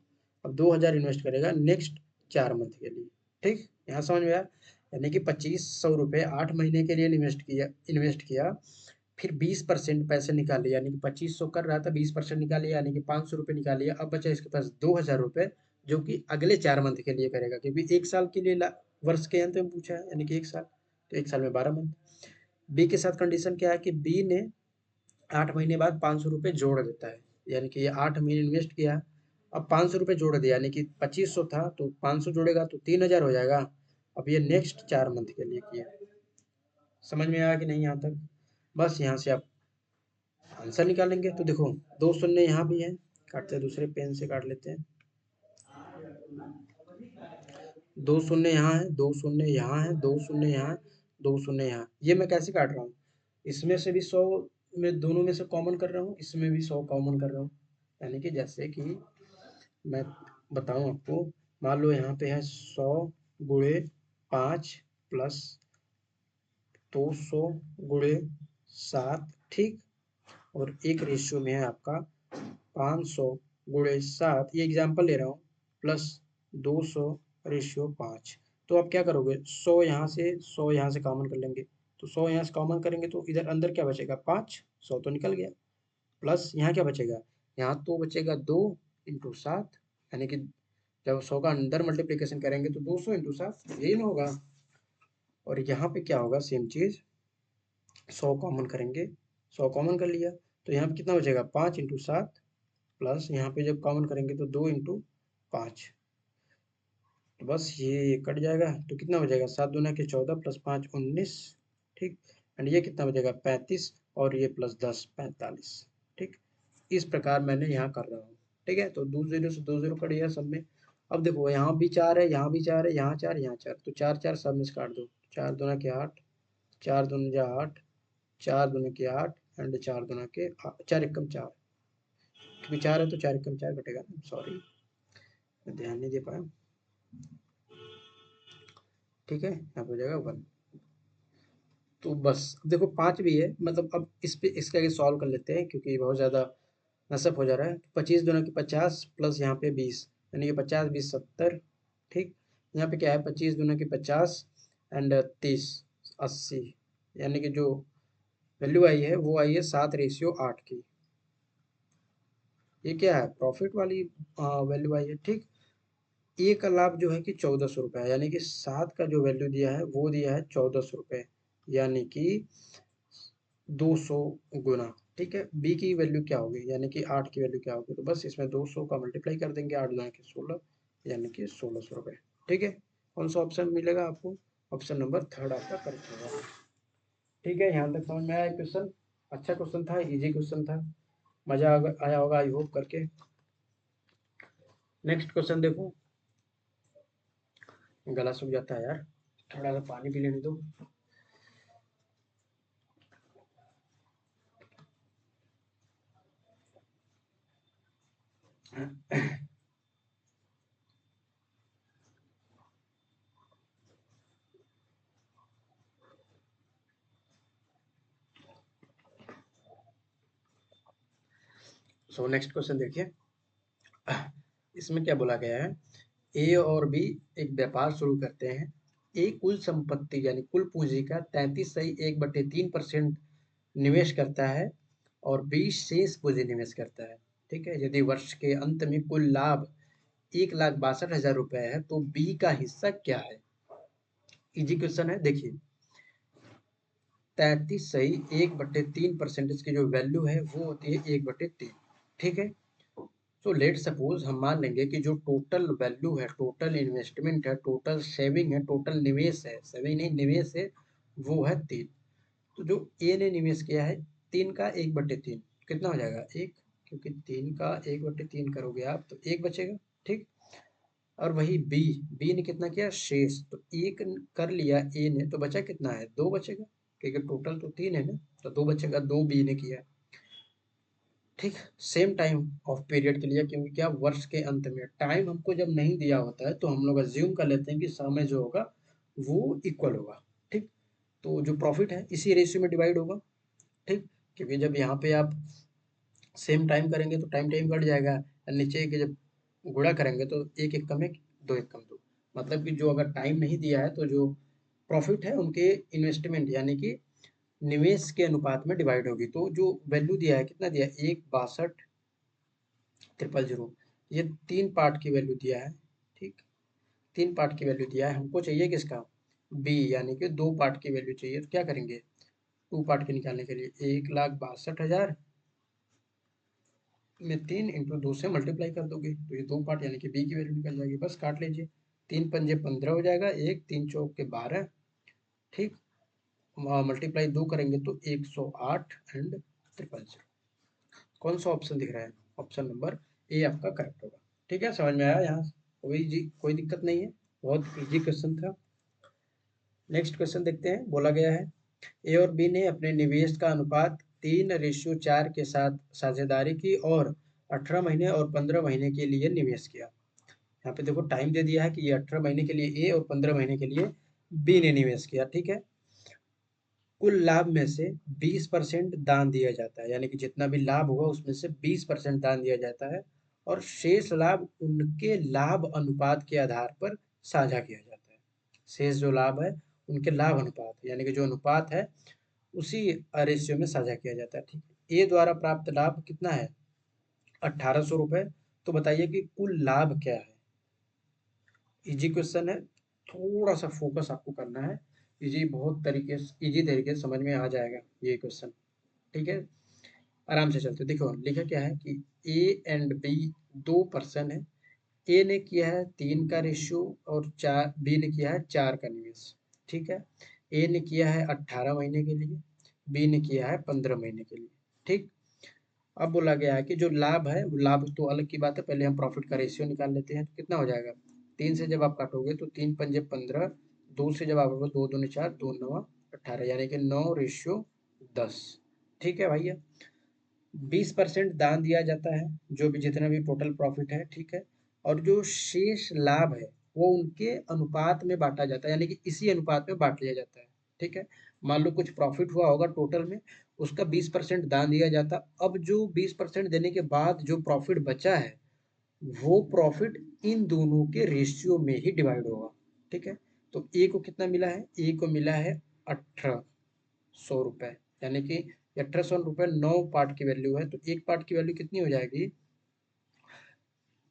अब 2000 इन्वेस्ट करेगा नेक्स्ट 4 मंथ के लिए, ठीक, यहाँ समझ में आया। यानी कि 2500 रुपये 8 महीने के लिए इन्वेस्ट किया, फिर 20% पैसे निकाल लिया, यानी कि 2500 कर रहा था, 20% निकाल लिया, यानी कि 500 रुपये निकाल लिया। अब बचा इसके पास 2000 रुपये, जो कि अगले 4 मंथ के लिए करेगा, क्योंकि 1 साल के लिए वर्ष के अंत में पूछा है, यानी कि 1 साल, तो 1 साल में 12 मंथ। बी के साथ कंडीशन क्या है कि बी ने 8 महीने बाद 500 रुपये जोड़ देता है, यानी कि ये 8 महीने इन्वेस्ट किया, अब 500 रुपये जोड़ दिया, यानी कि 2500 था तो 500 जोड़ेगा तो 3000 हो जाएगा। अब ये नेक्स्ट 4 मंथ के लिए किया। समझ में आया कि नहीं यहाँ तक? बस यहाँ से आप आंसर निकालेंगे। तो देखो 2 शून्य यहाँ भी है, काटते हैं दूसरे पेन से काट लेते हैं। 2 शून्य यहाँ है, 2 शून्य यहाँ है, 2 शून्य यहाँ, 2 शून्य यहाँ, ये मैं कैसे काट रहा हूँ, इसमें से भी 100 में दोनों में से कॉमन कर रहा हूँ, इसमें भी 100 कॉमन कर रहा हूँ। यानी कि जैसे कि मैं बताऊँ आपको, मान लो यहाँ पे है 100 × 5 प्लस 200 × 7, ठीक, और एक रेशियो में है आपका 500 × 7, ये एग्जाम्पल ले रहा हूँ, प्लस 200/5। तो आप क्या करोगे, 100 यहाँ से कॉमन कर लेंगे, तो 100 यहाँ से कॉमन करेंगे तो इधर अंदर क्या बचेगा 5, 100 तो निकल गया, प्लस यहाँ क्या बचेगा, यहाँ तो बचेगा 2 × 7, यानी कि जब 100 का अंदर मल्टीप्लीकेशन करेंगे तो 200 × 7, यही ना होगा। और यहाँ पे क्या होगा, सेम चीज़, 100 कॉमन करेंगे, 100 कॉमन कर लिया, तो यहाँ पे कितना बचेगा 5 × 7, प्लस यहाँ पे जब कॉमन करेंगे तो 2 × 5, तो बस ये कट जाएगा, तो कितना हो जाएगा 7 दूना के 14 प्लस 5 19, ठीक, एंड ये कितना बचेगा 35, और ये प्लस 10 45, ठीक। इस प्रकार मैंने यहाँ कर रहा हूँ, ठीक है। तो 2 0 से 2 0 कट गया सब में। अब देखो यहाँ भी 4 है, यहाँ भी 4 है, यहाँ 4, यहाँ 4, तो 4 4 सब में से काट दो, 4 दूना के 8, 4 दूना जा 8, 4 दूना के 8 एंड 4 दूना के 4 एकम 4, क्योंकि 4 है तो 4 एकम 4 कटेगा ना, सॉरी मैं ध्यान नहीं दे पाया, ठीक है, यहाँ पे हो जाएगा 1। तो बस देखो 5 भी है, मतलब अब इस पे इसका आगे सॉल्व कर लेते हैं, क्योंकि बहुत ज़्यादा नसअप हो जा रहा है। 25 दूना के 50 प्लस यहाँ पे 20, यानी कि 50 20 70, ठीक। यहाँ पे क्या है 25 दूना के 50 एंड 30 80, यानी कि जो वैल्यू आई है वो आई है 7/8 की। ये क्या है, प्रॉफिट वाली वैल्यू आई है, ठीक। ए का लाभ जो है कि 1400 रुपये है, यानी कि 7 का जो वैल्यू दिया है वो दिया है 1400 रुपये, यानी कि 200 गुना, ठीक है, बी की वैल्यू क्या होगी, यानी कि 8 की वैल्यू क्या होगी, तो बस इसमें 200 का मल्टीप्लाई कर देंगे, 8 दूना के 16, यानी कि 1600 रुपये। ठीक है, कौन सा ऑप्शन मिलेगा आपको, ऑप्शन नंबर थर्ड आपका करेक्ट होगा। ठीक है, यहाँ तक समझ में आया क्वेश्चन, अच्छा क्वेश्चन था, इजी क्वेश्चन था, मजा आया होगा आई होप करके। नेक्स्ट क्वेश्चन देखो, गला सूख जाता है यार, थोड़ा सा पानी पी लेने दो। सो नेक्स्ट क्वेश्चन देखिए, इसमें क्या बोला गया है, ए और बी एक व्यापार शुरू करते हैं। ए कुल संपत्ति यानी कुल पूंजी का 33.1/3% निवेश करता है और बी शेष पूंजी निवेश करता है। ठीक है, यदि वर्ष के अंत में कुल लाभ 1,62,000 रुपए है तो बी का हिस्सा क्या है। इजी क्वेश्चन है, देखिए 33.1/3% की जो वैल्यू है वो होती है 1/3। ठीक है, तो लेट सपोज हम मान लेंगे कि जो टोटल वैल्यू है, टोटल इन्वेस्टमेंट है, टोटल सेविंग है, टोटल निवेश है, सेविंग नहीं निवेश है, वो है 3। तो जो ए ने निवेश किया है 3 का 1/3 कितना हो जाएगा 1, क्योंकि 3 का 1/3 करोगे आप तो 1 बचेगा। ठीक, और वही बी, बी ने कितना किया शेष, तो 1 कर लिया ए ने तो बचा कितना है 2 बचेगा, क्योंकि टोटल तो 3 है ना, तो 2 बचेगा, 2 बी ने किया। ठीक, सेम टाइम ऑफ पीरियड के लिए, क्योंकि क्या वर्ष के अंत में टाइम हमको जब नहीं दिया होता है तो हम लोग अज्यूम कर लेते हैं कि समय जो होगा वो इक्वल होगा। ठीक, तो जो प्रॉफिट है इसी रेशियो में डिवाइड होगा। ठीक, क्योंकि जब यहाँ पे आप सेम टाइम करेंगे तो टाइम टाइम कट जाएगा, और नीचे के जब गुणा करेंगे तो एक एक कम एक, दो एक कम दो, मतलब कि जो अगर टाइम नहीं दिया है तो जो प्रॉफिट है उनके इन्वेस्टमेंट यानी कि निवेश के अनुपात में डिवाइड होगी। तो जो वैल्यू दिया है कितना दिया है 1,62,000, ये 3 पार्ट की वैल्यू दिया है। ठीक, 3 पार्ट की वैल्यू दिया है, हमको चाहिए किसका बी, यानी कि 2 पार्ट की वैल्यू चाहिए। तो क्या करेंगे 2 पार्ट के निकालने के लिए 1,62,000 में 3 इंटू 2 से मल्टीप्लाई कर दोगे तो ये 2 पार्ट यानी कि बी की वैल्यू निकल जाएगी, बस काट लीजिए, 3 पंजे 15 हो जाएगा, 1 3 चौक के 12। ठीक, मल्टीप्लाई 2 करेंगे तो 108 एंड 000। कौन सा ऑप्शन दिख रहा है, ऑप्शन नंबर ए आपका करेक्ट होगा। ठीक है, समझ में आया, यहाँ कोई दिक्कत नहीं है, बहुत इजी क्वेश्चन था। नेक्स्ट क्वेश्चन देखते हैं, बोला गया है ए और बी ने अपने निवेश का अनुपात 3:4 के साथ साझेदारी की और 18 महीने और 15 महीने के लिए निवेश किया। यहाँ पे देखो टाइम दे दिया है कि ये 18 महीने के लिए ए और 15 महीने के लिए बी ने निवेश किया। ठीक है, कुल लाभ में से 20% दान दिया जाता है, यानी कि जितना भी लाभ होगा उसमें से 20% दान दिया जाता है और शेष लाभ उनके लाभ अनुपात के आधार पर साझा किया जाता है। शेष जो लाभ है उनके लाभ अनुपात यानी कि जो अनुपात है उसी रेशियो में साझा किया जाता है। ठीक है, ए द्वारा प्राप्त लाभ कितना है 1,800 रुपये। तो बताइए कि कुल लाभ क्या है। इजी क्वेश्चन है, थोड़ा सा फोकस आपको करना है, इजी तरीके से समझ में आ जाएगा ये क्वेश्चन। ठीक है, आराम से चलते देखो लिखा क्या है कि ए एंड बी 2 पर्सन है। ए ने किया है 3 का रेशियो और 4, बी ने किया है 4 का निवेश। ठीक है, ए ने किया है 18 महीने के लिए, बी ने किया है 15 महीने के लिए। ठीक, अब बोला गया है कि जो लाभ है वो लाभ तो अलग की बात है, पहले हम प्रॉफिट का रेशियो निकाल लेते हैं। तो कितना हो जाएगा 3 से जब आप काटोगे तो 3 पंजे 15, 2 से जब आप 2 दूनी 4, 2 9 18, यानी कि 9:10। ठीक है भैया, 20% दान दिया जाता है जो भी जितना भी टोटल प्रॉफिट है। ठीक है, और जो शेष लाभ है वो उनके अनुपात में बांटा जाता है, यानी कि इसी अनुपात में बांट लिया जाता है। ठीक है, मान लो कुछ प्रॉफिट हुआ होगा टोटल में, उसका 20% दान दिया जाता, अब जो 20% देने के बाद जो प्रॉफिट बचा है वो प्रॉफिट इन दोनों के रेशियो में ही डिवाइड होगा। ठीक है, तो ए को कितना मिला है, ए को मिला है 1,800 रुपये, यानी कि 1,800 रुपये 9 पार्ट की वैल्यू है, तो एक पार्ट की वैल्यू कितनी हो जाएगी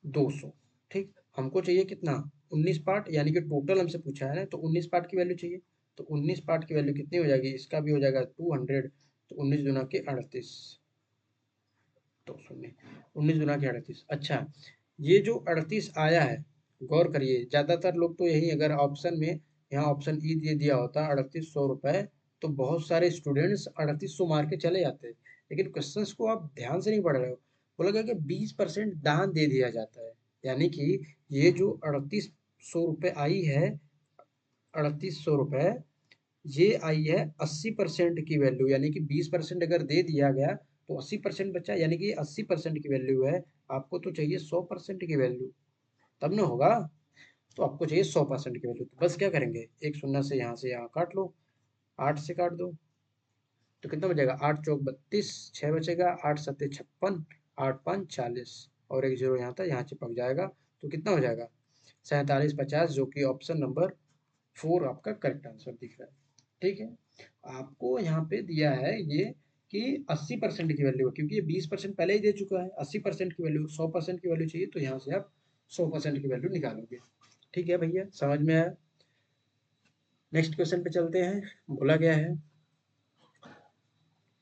200। ठीक, हमको चाहिए कितना 19 पार्ट, यानी कि टोटल हमसे पूछा है ना, तो 19 पार्ट की वैल्यू चाहिए। तो 19 पार्ट की वैल्यू कितनी हो जाएगी, इसका भी हो जाएगा 200, तो 19 दूना के 38, तो सुनिए, 19 गुना के 38। अच्छा, ये जो 38 आया है, गौर करिए, ज़्यादातर लोग तो यही, अगर ऑप्शन में यहाँ ऑप्शन ई दे दिया होता 3800 रुपये, तो बहुत सारे स्टूडेंट्स 3800 मार के चले जाते हैं। लेकिन क्वेश्चंस को आप ध्यान से नहीं पढ़ रहे हो। बोला गया कि 20% दान दे दिया जाता है, यानी कि ये जो 3800 रुपये आई है, 3800 रुपये, ये आई है 80% की वैल्यू, यानी कि 20% अगर दे दिया गया तो 80% बचा, यानी कि 80% की वैल्यू है। आपको तो चाहिए 100% की वैल्यू, तब ना होगा। तो आपको चाहिए 100% की वैल्यू, तो बस क्या करेंगे, एक शून्य से यहाँ काट लो, 8 से काट दो, तो कितना बचेगा, 8 चौक 32, 6 बचेगा, 8 सत्ते 56, 8 5 40, और एक जीरो यहाँ था, यहाँ चिपक जाएगा। तो कितना हो जाएगा, 4750, जो कि ऑप्शन नंबर 4 आपका करेक्ट आंसर दिख रहा है। ठीक है, आपको यहाँ पे दिया है ये कि 80% की वैल्यू है, क्योंकि ये 20% पहले ही दे चुका है। 80% की वैल्यू, 100% की वैल्यू चाहिए, तो यहाँ से आप 100% की वैल्यू निकालोगे। ठीक है भैया, समझ में आया। नेक्स्ट क्वेश्चन पे चलते हैं। बोला गया है,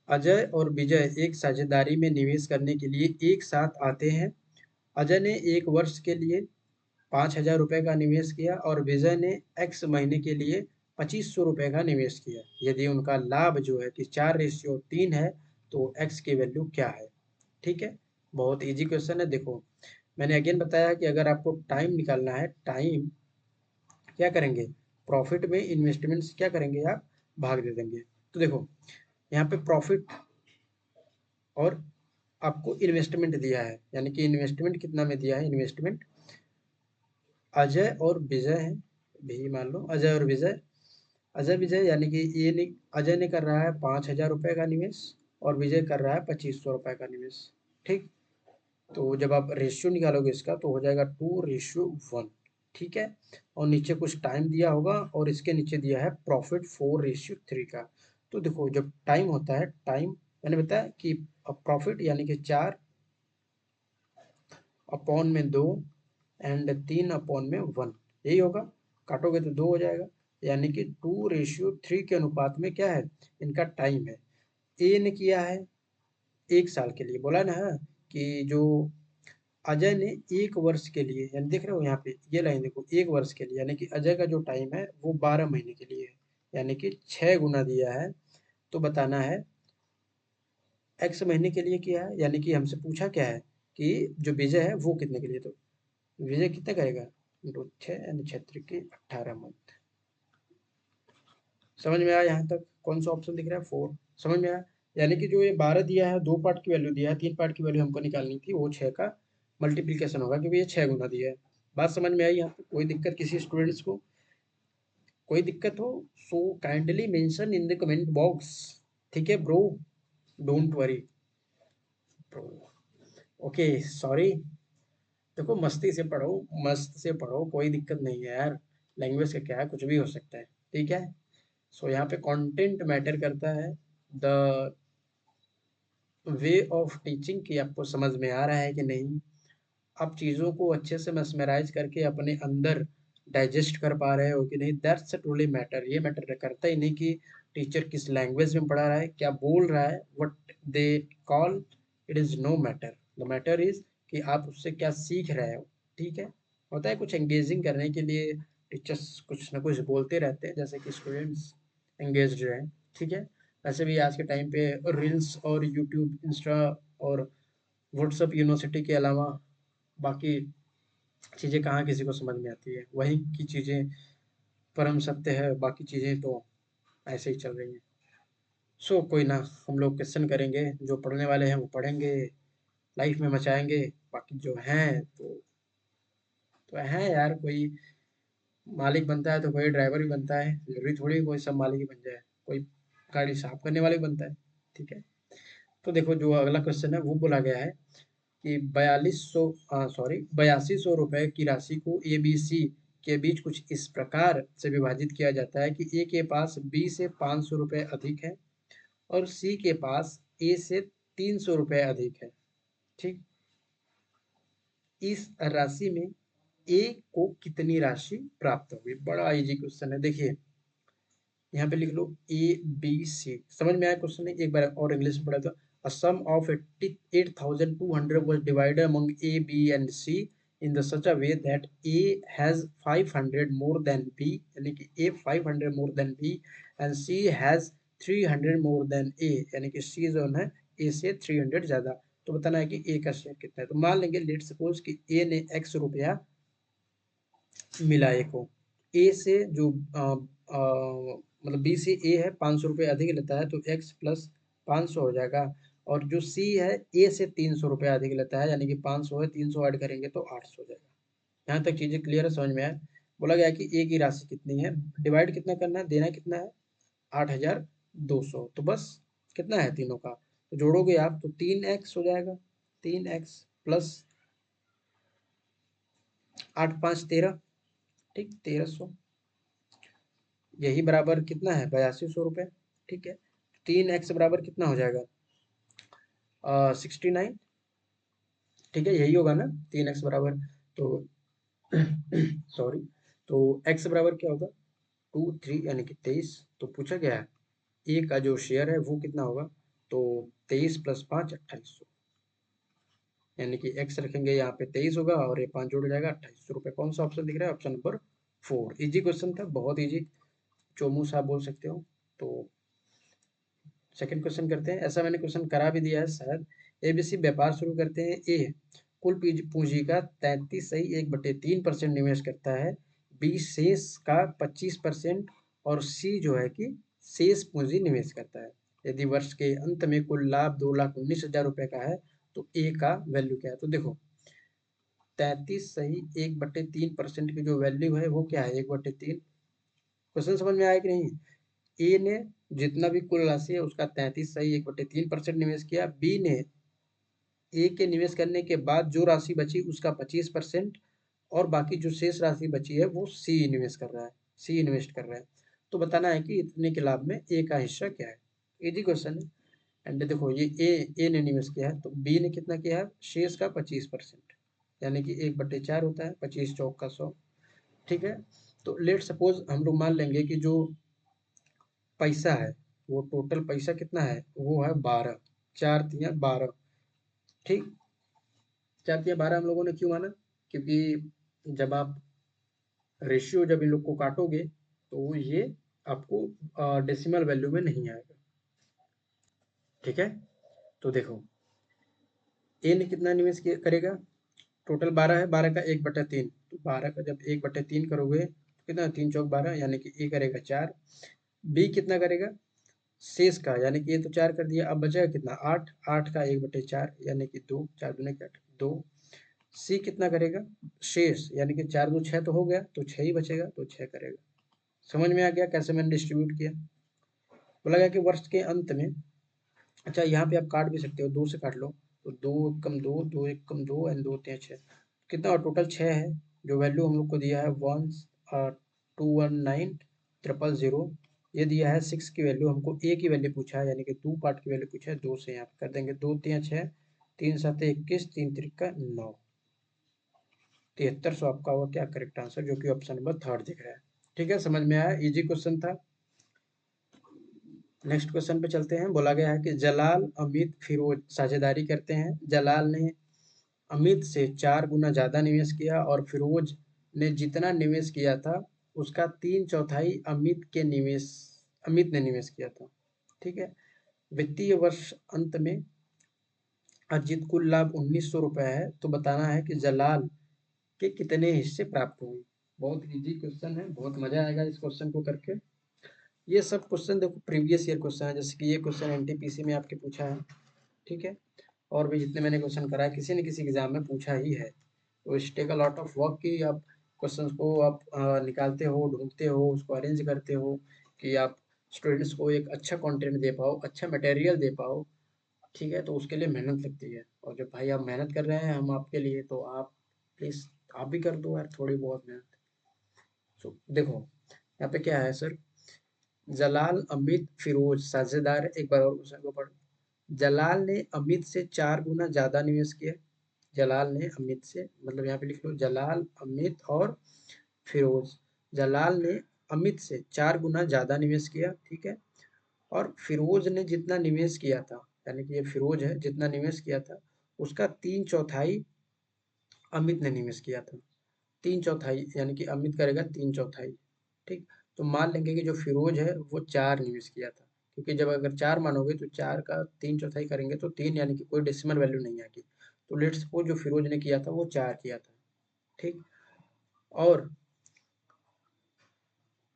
अजय और विजय एक साझेदारी में निवेश करने के लिए एक साथ आते हैं। अजय ने 1 वर्ष के लिए 5,000 रुपये का निवेश किया और विजय ने एक्स महीने के लिए 2500 रुपये का निवेश किया। यदि उनका लाभ जो है कि 4:3 है, तो एक्स की वैल्यू क्या है। ठीक है, बहुत इजी क्वेश्चन है। देखो, मैंने अगेन बताया कि अगर आपको टाइम निकालना है, टाइम क्या करेंगे, प्रॉफिट में इन्वेस्टमेंट क्या करेंगे, आप भाग दे देंगे। तो देखो, यहाँ पे प्रॉफिट और आपको इन्वेस्टमेंट दिया है, यानी कि इन्वेस्टमेंट कितना में दिया है, इन्वेस्टमेंट अजय और विजय है, भी मान लो अजय और विजय, अजय विजय, यानी कि ये नहीं, अजय ने कर रहा है 5,000 रुपये का निवेश और विजय कर रहा है 2500 रुपये का निवेश। ठीक, तो जब आप रेशियो निकालोगे इसका, तो हो जाएगा 2:1। ठीक है, और नीचे कुछ टाइम दिया होगा और इसके नीचे दिया है प्रॉफिट 4:3 का। तो देखो, जब टाइम होता है, टाइम मैंने बताया कि प्रॉफिट यानी कि 4/2 एंड 3/1, यही होगा। काटोगे तो 2 हो जाएगा, यानी कि 2:3 के अनुपात में क्या है, इनका टाइम है। ए ने किया है 1 साल के लिए, बोला ना कि जो अजय ने 1 वर्ष के लिए, यानी देख रहे हो यहाँ पे ये लाइन देखो, 1 वर्ष के लिए, यानी कि अजय का जो टाइम है वो 12 महीने के लिए है, यानी कि 6 गुना दिया है। तो बताना है एक्स महीने के लिए किया है, यानी कि हमसे पूछा क्या है कि जो विजय है वो कितने के लिए, तो विजय कितना करेगा, 2 6 यानी 6×3 = 18 मंथ। समझ में आया यहाँ तक, कौन सा ऑप्शन दिख रहा है, 4, समझ में आया। यानी कि जो ये 12 दिया है, 2 पार्ट की वैल्यू दिया है, 3 पार्ट की वैल्यू हमको निकालनी थी, वो 6 का मल्टीप्लीकेशन होगा, क्योंकि ये 6 गुना दिया है। बात समझ में आई यहाँ पे, कोई दिक्कत किसी स्टूडेंट्स को, कोई दिक्कत हो, so kindly mention in the comment box. ठीक है bro, don't worry bro. Okay, sorry. देखो, मस्ती से पढ़ो, मस्त से पढ़ो, कोई दिक्कत नहीं है यार। लैंग्वेज का क्या है, कुछ भी हो सकता है। ठीक है, सो यहाँ पे कंटेंट मैटर करता है, द वे ऑफ टीचिंग, की आपको समझ में आ रहा है कि नहीं, आप चीज़ों को अच्छे से mesmerize करके अपने अंदर डाइजेस्ट कर पा रहे हो कि नहीं, दैट्स ट्रूली मैटर। ये मैटर करता ही नहीं कि टीचर किस लैंग्वेज में पढ़ा रहा है, क्या बोल रहा है, what they call, it is no matter. The matter is कि आप उससे क्या सीख रहे हो। ठीक है, होता है कुछ एंगेजिंग करने के लिए टीचर्स कुछ ना कुछ बोलते रहते हैं, जैसे कि स्टूडेंट्स एंगेज्ड रहें। ठीक है, वैसे भी आज के टाइम पे रील्स और यूट्यूब, इंस्टा और व्हाट्सअप यूनिवर्सिटी के अलावा बाकी चीज़ें कहाँ किसी को समझ में आती है, वहीं की चीज़ें परम सत्य है, बाकी चीज़ें तो ऐसे ही चल रही हैं। सो कोई ना, हम लोग क्वेश्चन करेंगे, जो पढ़ने वाले हैं वो पढ़ेंगे, लाइफ में मचाएंगे। बाकी जो हैं तो हैं यार, कोई मालिक बनता है तो कोई ड्राइवर भी बनता है, जरूरी थोड़ी कोई सब मालिक ही बन जाए, कोई गाड़ी साफ करने वाला भी बनता है। ठीक है, तो देखो, जो अगला क्वेश्चन है वो बोला गया है कि 8200 की राशि को ए बी सी के बीच कुछ इस प्रकार से विभाजित किया जाता है कि ए के पास बी से 500 रुपये अधिक है और सी के पास ए से 300 रुपये अधिक है। ठीक, इस राशि में ए को कितनी राशि प्राप्त होगी। बड़ा इजी क्वेश्चन है, देखिए यहाँ पे लिख लो ए बी सी, समझ में आया क्वेश्चन, एक बार और इंग्लिश में पढ़ा था। A sum of 88,200 was divided among A, B, and C in the such a way that A has 500 more than B, यानी कि A 500 more than B, and C has 300 more than A, यानी कि C जो है A से 300 ज़्यादा। तो बताना है कि A का शेयर कितना है। तो मान लेंगे लेट सपोज कि A ने X रुपया मिला A को। A से जो मतलब B से A है 500 रुपये अधिक लेता है, तो X प्लस 500 हो जाएगा। और जो C है A से 300 रुपये अधिक लेता है, यानी कि 500 है, 300 ऐड करेंगे तो 800 हो जाएगा। यहाँ तक चीज़ें क्लियर है, समझ में आया। बोला गया है कि A की राशि कितनी है, डिवाइड कितना करना है, देना कितना है 8,200। तो बस कितना है तीनों का, तो जोड़ोगे आप तो 3x हो जाएगा। 3x प्लस 8 5 13, ठीक 1300, यही बराबर कितना है 8200 रुपये। ठीक है, 3x बराबर कितना हो जाएगा 69। ठीक है, यही होगा ना 3x बराबर, तो सॉरी, तो x बराबर क्या होगा 2 3 यानी कि 23। तो पूछा गया है ए का जो शेयर है वो कितना होगा, तो 23 प्लस 5 2800, यानी कि x रखेंगे यहाँ पे 23 होगा और ये 5 जोड़ जाएगा 2800 रुपये। कौन सा ऑप्शन दिख रहा है, ऑप्शन नंबर 4। इजी क्वेश्चन था, बहुत इजी, चोमू साहब बोल सकते हो। तो सेकंड क्वेश्चन करते हैं, ऐसा मैंने क्वेश्चन करा भी दिया है शायद। एबीसी व्यापार शुरू करते हैं। ए कुल पूंजी का 33.1/3% निवेश करता है। बी शेष का 25% और सी जो है कि शेष पूंजी निवेश करता है। यदि वर्ष के अंत में कुल लाभ 2,19,000 रुपये का है तो ए का वैल्यू क्या है। तो देखो 33.1/3% की जो वैल्यू है वो क्या है 1/3। क्वेश्चन समझ में आया कि नहीं। ए ने जितना भी कुल राशि है उसका 33.1/3% निवेश किया। बी ने ए के निवेश करने के बाद जो राशि बची उसका 25%, और बाकी जो शेष राशि बची है वो सी निवेश कर रहा है, सी इन्वेस्ट कर रहा है। तो बताना है कि इतने के लाभ में ए का हिस्सा क्या है। इजी क्वेश्चन है। एंड देखो ये ए ने निवेश किया है, तो बी ने कितना किया है, शेष का 25%, यानी कि 1/4 होता है, 25 चौक का 100। ठीक है, तो लेट सपोज हम लोग मान लेंगे कि जो पैसा है वो टोटल पैसा कितना है, वो है 12, 4 तिया 12। ठीक, 4 तिया 12 हम लोगों ने क्यों माना, क्योंकि जब आप रेशियो जब इन लोग को काटोगे तो ये आपको डेसिमल वैल्यू में नहीं आएगा। ठीक है, तो देखो ए ने कितना निवेश करेगा, टोटल 12 है, 12 का 1/3, तो 12 का जब 1/3 करोगे तो कितना 3 चौक 12, यानी कि ए करेगा 4। बी कितना करेगा शेष का, यानी कि ये तो 4 कर दिया, अब बचेगा कितना 8, 8 का 1/4 यानी कि 2, 4 दूनी 8 2। सी कितना करेगा शेष, यानी कि 4 2 6 तो हो गया, तो 6 ही बचेगा, तो 6 करेगा। समझ में आ गया कैसे मैंने डिस्ट्रीब्यूट किया। बोला गया कि वर्ष के अंत में, अच्छा यहाँ पे आप काट भी सकते हो, 2 से काट लो, तो 2 कम 2, 2 1 कम 2 एंड 2 3 6, कितना और टोटल 6 है। जो वैल्यू हम लोग को दिया है 1,219,000, ये दिया है 6 की वैल्यू, हमको ए की वैल्यू पूछा है, यानी कि 2 पार्ट की वैल्यू पूछा है। 2 से यहाँ पे कर देंगे, 2 3 6, 3 7 21, 3 3 9, 7300 आपका हुआ क्या करेक्ट आंसर, जो कि ऑप्शन नंबर 3 दिख रहा है। ठीक है, समझ में आया, इजी क्वेश्चन था। नेक्स्ट क्वेश्चन पे चलते हैं। बोला गया है कि जलाल अमित फिरोज साझेदारी करते हैं। जलाल ने अमित से 4 गुना ज्यादा निवेश किया और फिरोज ने जितना निवेश किया था उसका 3/4 अमित ने निवेश किया था। ठीक है, वित्तीय वर्ष अंत में अर्जित कुल लाभ 1900 रुपये है, तो बताना है कि जलाल के कितने हिस्से प्राप्त हुए। बहुत इजी क्वेश्चन है, बहुत मजा आएगा इस क्वेश्चन को करके। ये सब क्वेश्चन देखो प्रीवियस ईयर क्वेश्चन है, जैसे कि ये क्वेश्चन एनटीपीसी में आपके पूछा है। ठीक है, और भी जितने मैंने क्वेश्चन कराया किसी न किसी एग्जाम में पूछा ही है। तो is take a lot of work कि आप क्वेश्चंस को आप निकालते हो, ढूंढते हो, उसको अरेंज करते हो कि आप स्टूडेंट्स को एक अच्छा कंटेंट दे पाओ, अच्छा मटेरियल दे पाओ। ठीक है, तो उसके लिए मेहनत लगती है, और जब भाई आप मेहनत कर रहे हैं हम आपके लिए, तो आप प्लीज़ आप भी कर दो यार थोड़ी बहुत मेहनत। तो देखो यहाँ पे क्या है सर, जलाल अमित फिरोज साझेदार, एक बार और क्वेश्चन को पढ़ो। जलाल ने अमित से 4 गुना ज्यादा निवेश किया। जलाल ने अमित से, मतलब यहाँ पे लिख लो जलाल अमित और फिरोज। जलाल ने अमित से 4 गुना ज्यादा निवेश किया। ठीक है, और फिरोज ने जितना निवेश किया था यानी कि ये फिरोज है, जितना निवेश किया था उसका 3/4 अमित ने निवेश किया था। 3/4 यानी कि अमित करेगा 3/4। ठीक, तो मान लेंगे कि जो फिरोज है वो 4 निवेश किया था, क्योंकि जब अगर 4 मानोगे तो 4 का 3/4 करेंगे तो 3, यानी कि कोई डेसिमल वैल्यू नहीं आएगी। तो लेट्स सपोज जो फिरोज ने किया था वो 4 किया था। ठीक, और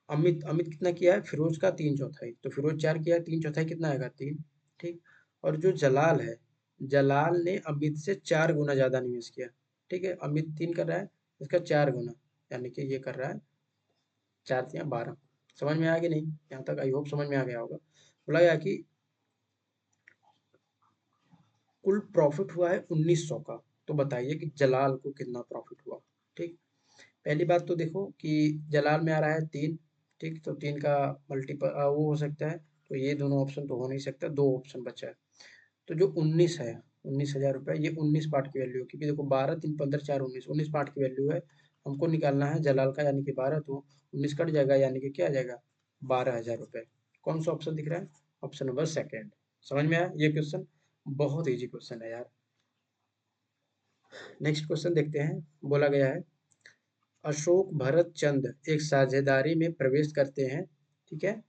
अमित अमित कितना किया है? फिरोज का 3/4। तो फिरोज 4 किया है, 3/4 कितना आएगा? 3। ठीक, और जो जलाल है, जलाल ने अमित से 4 गुना ज़्यादा निवेश किया। ठीक है, अमित 3 कर रहा है, इसका 4 गुना, यानी कि ये कर रहा है 4×3 = 12। समझ में आ गया नहीं? यहाँ तक आई होप समझ में आ गया होगा। बोला गया कि कुल प्रॉफिट हुआ है 1900 का। तो बताइए कि जलाल को कितना प्रॉफिट हुआ। ठीक, पहली बात तो देखो कि जलाल में आ रहा है 3। ठीक, तो 3 का मल्टीपल वो हो सकता है, तो ये दोनों ऑप्शन तो हो नहीं सकता, 2 ऑप्शन बचा है। तो जो 19 है, 19,000 रुपये, ये 19 पार्ट की वैल्यू है, क्योंकि देखो 12 3 15 4 19 पार्ट की वैल्यू है। हमको निकालना है जलाल का, यानी कि 12, तो 19 कट जाएगा, यानी कि क्या आ जाएगा? 12,000 रुपये। कौन सा ऑप्शन दिख रहा है? Option number second. समझ में आया ये क्वेश्चन? बहुत ईजी क्वेश्चन है यार। नेक्स्ट क्वेश्चन देखते हैं। बोला गया है अशोक भरत चंद एक साझेदारी में प्रवेश करते हैं। ठीक है,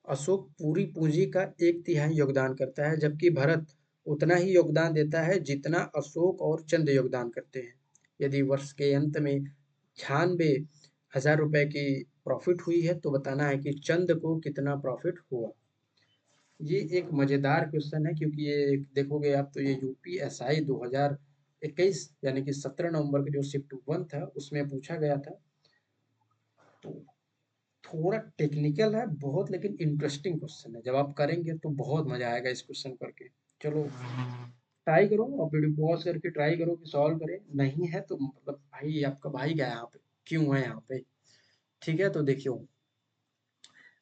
अशोक पूरी पूंजी का 1/3 योगदान करता है, जबकि भरत उतना ही योगदान देता है जितना अशोक और चंद योगदान करते हैं। यदि वर्ष के अंत में 96,000 रुपए की प्रॉफिट हुई है तो बताना है कि चंद को कितना प्रॉफिट हुआ। ये एक मजेदार क्वेश्चन है, क्योंकि ये देखोगे आप तो ये यूपीएसआई 2021 यानी कि 17 नवंबर का जो शिफ्ट 1 था उसमें पूछा गया था। तो थोड़ा टेक्निकल है बहुत, लेकिन इंटरेस्टिंग क्वेश्चन है। जब आप करेंगे तो बहुत मजा आएगा इस क्वेश्चन करके। चलो ट्राई करो, और वीडियो पॉज करके ट्राई करो कि सॉल्व करें। नहीं है तो मतलब भाई आपका भाई क्या है यहाँ पे, क्यों है यहाँ पे? ठीक है, तो देखियो,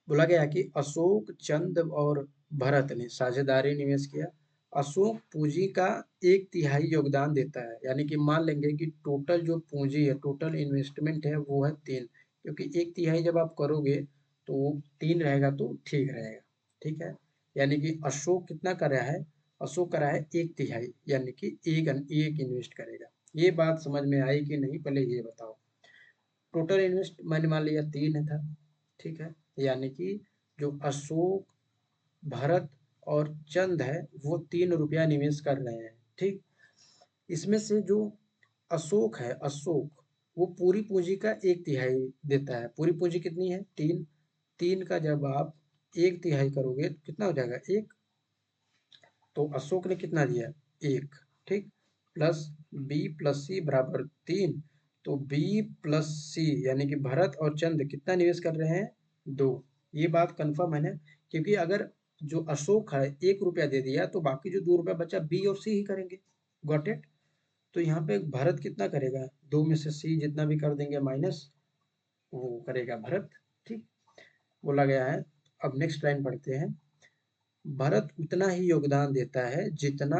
बोला गया कि अशोक चंद और भरत ने साझेदारी निवेश किया। अशोक पूंजी का 1/3 योगदान देता है, यानी कि मान लेंगे कि टोटल जो पूंजी है, टोटल इन्वेस्टमेंट है वो है 3, क्योंकि 1/3 जब आप करोगे तो 3 रहेगा तो ठीक रहेगा। ठीक है, यानी कि अशोक कितना कर रहा है? अशोक कर रहा है 1/3, यानी कि एक इन्वेस्ट करेगा। ये बात समझ में आई कि नहीं, पहले ये बताओ। टोटल इन्वेस्ट मैंने मान लिया 3 था। ठीक है, यानी कि जो अशोक, भरत और चंद है वो 3 रुपया निवेश कर रहे हैं। ठीक, इसमें से जो अशोक है, अशोक वो पूरी पूंजी का 1/3 देता है। पूरी पूंजी कितनी है? 3। 3 का जब आप 1/3 करोगे तो कितना हो जाएगा? 1। तो अशोक ने कितना दिया? 1। ठीक, प्लस बी प्लस सी बराबर 3। तो बी प्लस सी यानी कि भरत और चंद कितना निवेश कर रहे हैं? 2। ये बात कंफर्म है ना? क्योंकि अगर जो अशोक है 1 रुपया दे दिया तो बाकी जो 2 रुपया बचा बी और सी ही करेंगे। Got it? तो यहाँ पे भरत कितना करेगा? 2 में से सी जितना भी कर देंगे माइनस, वो करेगा भरत। ठीक, बोला गया है। अब नेक्स्ट लाइन पढ़ते हैं। भरत उतना ही योगदान देता है जितना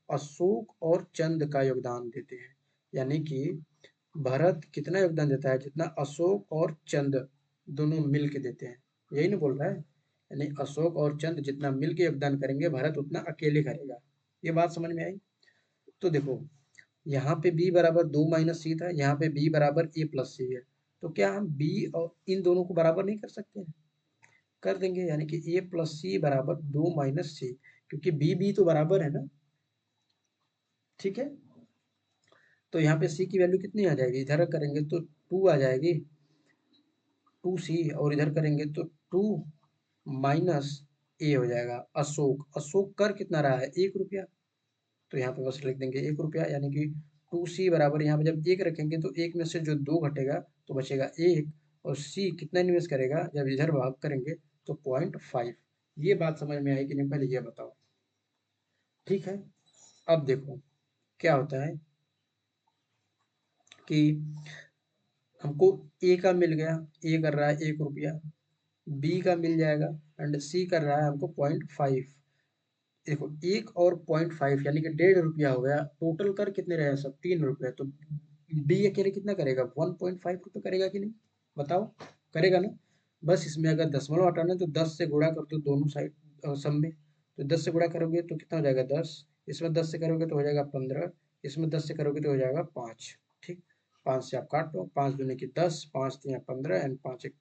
अशोक और चंद का योगदान देते हैं, यानी कि भरत कितना योगदान देता है? जितना अशोक और चंद दोनों मिल के देते हैं। यही ना बोल रहा है? यानी अशोक और चंद जितना मिल के योगदान करेंगे, भरत उतना अकेले करेगा। ये बात समझ में आई? तो देखो, यहाँ पे b बराबर 2 - c था, यहाँ पे b बराबर a प्लस सी है। तो क्या हम b और इन दोनों को बराबर नहीं कर सकते हैं? कर देंगे, यानी कि a प्लस सी बराबर 2 - c, क्योंकि b तो बराबर है ना। ठीक है, तो यहाँ पे c की वैल्यू कितनी आ जाएगी? इधर करेंगे तो 2 आ जाएगी, 2c, और इधर करेंगे तो 2 माइनस a हो जाएगा। अशोक, अशोक कर कितना रहा है? 1 रुपया। तो यहाँ पे बस लिख देंगे 1 रुपया, यानी कि 2c बराबर, यहाँ पे जब 1 रखेंगे तो 1 में से जो 2 घटेगा तो बचेगा 1, और c कितना इन्वेस्ट करेगा? जब इधर भाग करेंगे तो 0.5। ये बात समझ में आई कि नहीं, पहले ये बताओ। ठीक है, अब देखो क्या होता है कि हमको ए का मिल गया, ए कर रहा है 1 रुपया, बी का मिल जाएगा, एंड सी कर रहा है हमको 0.5। देखो 1 और 0.5 यानी कि 1.5 रुपया हो गया। टोटल कर कितने रहे सब? 3 रुपये। तो बी अकेले कितना करेगा? 1.5 रुपये करेगा कि नहीं? बताओ, करेगा ना? बस इसमें अगर दशमलव हटाना है तो 10 से गुणा कर दो दोनों साइड, सम में, तो 10 से गुणा करोगे तो कितना हो जाएगा 10, इसमें 10 से करोगे तो हो जाएगा 15, इसमें 10 से करोगे तो हो जाएगा 5। ठीक, 5 से आप काट लो, 5 दूनी की 10, 5 तिया 15 एंड 5 एक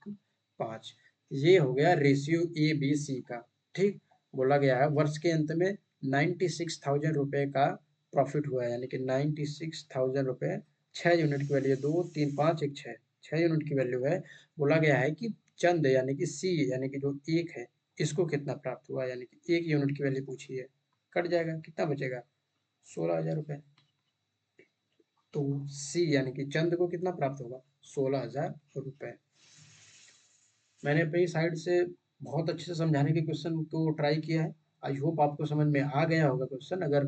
5। ये हो गया रेशियो ए बी सी का। ठीक, बोला गया है वर्ष के अंत में 96,000 रुपये का प्रॉफिट हुआ है, यानी कि 96,000 रुपये, 6 यूनिट की वैल्यू 2 3 5 1 6, 6 यूनिट की वैल्यू है। बोला गया है कि चंद यानी कि सी यानी कि जो एक है इसको कितना प्राप्त हुआ, यानी कि 1 यूनिट की वैल्यू पूछी है। कट जाएगा, कितना बचेगा 16,000 रुपये। तो सी यानी कि चंद को कितना प्राप्त होगा 16,000 रुपये। मैंने अपनी साइड से बहुत अच्छे से समझाने के क्वेश्चन को ट्राई किया है। आई होप आपको समझ में आ गया होगा क्वेश्चन। अगर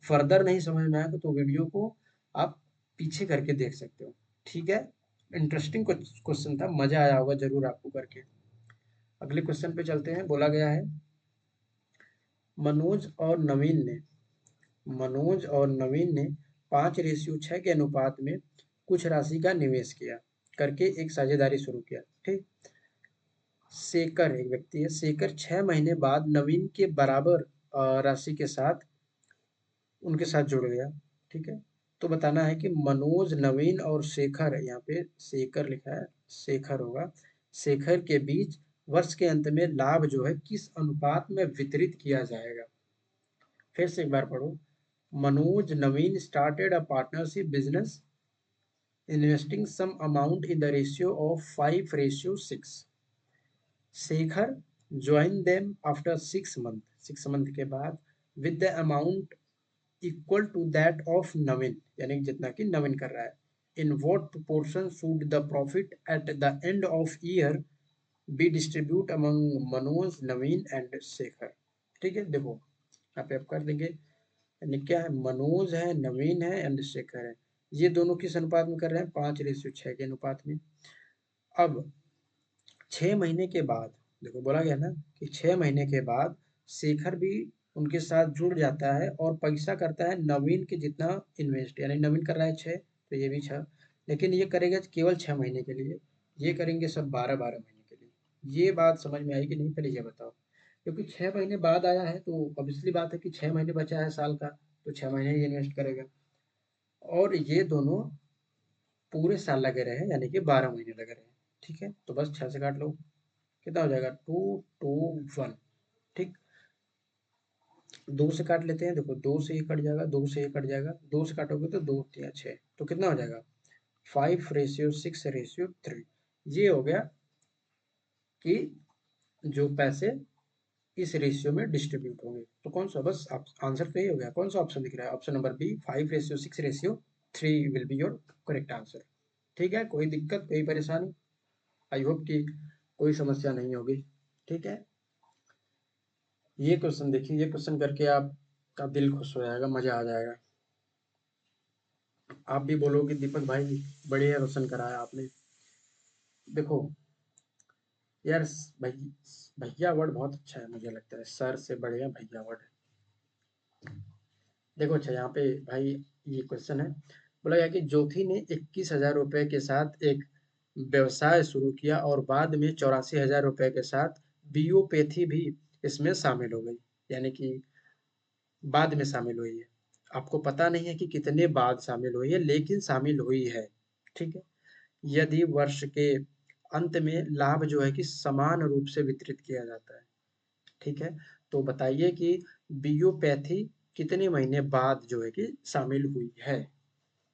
फर्दर नहीं समझ में आया तो वीडियो को आप पीछे करके देख सकते हो। ठीक है, इंटरेस्टिंग क्वेश्चन था, मजा आया होगा जरूर आपको करके। अगले क्वेश्चन पे चलते हैं। बोला गया है मनोज और नवीन ने मनोज और नवीन ने 5:6 के अनुपात में कुछ राशि का निवेश किया करके एक साझेदारी शुरू किया। ठीक, शेखर एक व्यक्ति है, शेखर 6 महीने बाद नवीन के बराबर राशि के साथ उनके साथ जुड़ गया। ठीक है, तो बताना है कि मनोज, नवीन और शेखर, यहाँ पे शेखर लिखा है, शेखर होगा, शेखर के बीच वर्ष के अंत में लाभ जो है किस अनुपात में वितरित किया जाएगा। फिर से एक बार पढ़ो। मनोज, नवीन started a partnership business investing some amount in the ratio of 5:6. Shekhar joined them after 6 months, 6 month के बाद with the amount equal to that of नवीन, यानी जितना कि नवीन कर रहा है। In what proportion should the profit at the end of year be distribute among Manoj, Naveen and Shekhar. ठीक है, देखो यहाँ पे आप कर देंगे, यानी क्या है, मनोज है, नवीन है एंड शेखर है। ये दोनों किस अनुपात में कर रहे हैं 5:6 के अनुपात में। अब 6 महीने के बाद, देखो बोला गया ना कि 6 महीने के बाद शेखर भी उनके साथ जुड़ जाता है और पैसा करता है नवीन के जितना इन्वेस्ट, यानी नवीन कर रहा है 6 तो ये भी 6, लेकिन ये करेगा केवल 6 महीने के लिए, ये करेंगे सब 12-12 महीने के लिए। ये बात समझ में आई कि नहीं, पहले ये बताओ। क्योंकि 6 महीने बाद आया है तो ऑब्वियसली बात है कि 6 महीने बचा है साल का, तो 6 महीने ही इन्वेस्ट करेगा। और ये दोनों पूरे साल लगे रहे, यानी कि 12 महीने लगे रहे। ठीक है, तो बस 6 से काट लो, कितना हो जाएगा 221। ठीक, 2 से काट लेते हैं, देखो 2 से ये कट जाएगा, 2 से ये कट जाएगा, 2 से काटोगे तो 2 3 6, तो कितना हो जाएगा 5:6:3। ये हो गया कि जो पैसे इस रेशियो में डिस्ट्रीब्यूट होंगे। तो कौन सा, बस आंसर तो यही हो गया। कौन सा ऑप्शन दिख रहा है, option number B 5:6:3 will be your correct answer. ठीक है, कोई दिक्कत, कोई परेशानी, आई होप कि कोई समस्या नहीं होगी। ठीक है, ये क्वेश्चन देखिए, ये क्वेश्चन करके आपका दिल खुश हो जाएगा, मजा आ जाएगा। आप भी बोलोगे दीपक भाई बढ़िया क्वेश्चन कराया आपने। देखो यार, भाई भैया वर्ड बहुत अच्छा है, मुझे लगता है सर से बढ़िया भैया वर्ड है। देखो अच्छा, यहाँ पे भाई ये क्वेश्चन है, बोला गया कि ज्योति ने 21,000 रुपए के साथ एक व्यवसाय शुरू किया और बाद में 84,000 रुपए के साथ बीओपैथी भी इसमें शामिल हो गई, यानी कि बाद में शामिल हुई है। आपको पता नहीं है कि कितने बाद शामिल हुई है, लेकिन शामिल हुई है। ठीक है, यदि वर्ष के अंत में लाभ जो है कि समान रूप से वितरित किया जाता है। ठीक है, तो बताइए कि बीओपैथी कितने महीने बाद जो है कि शामिल हुई है।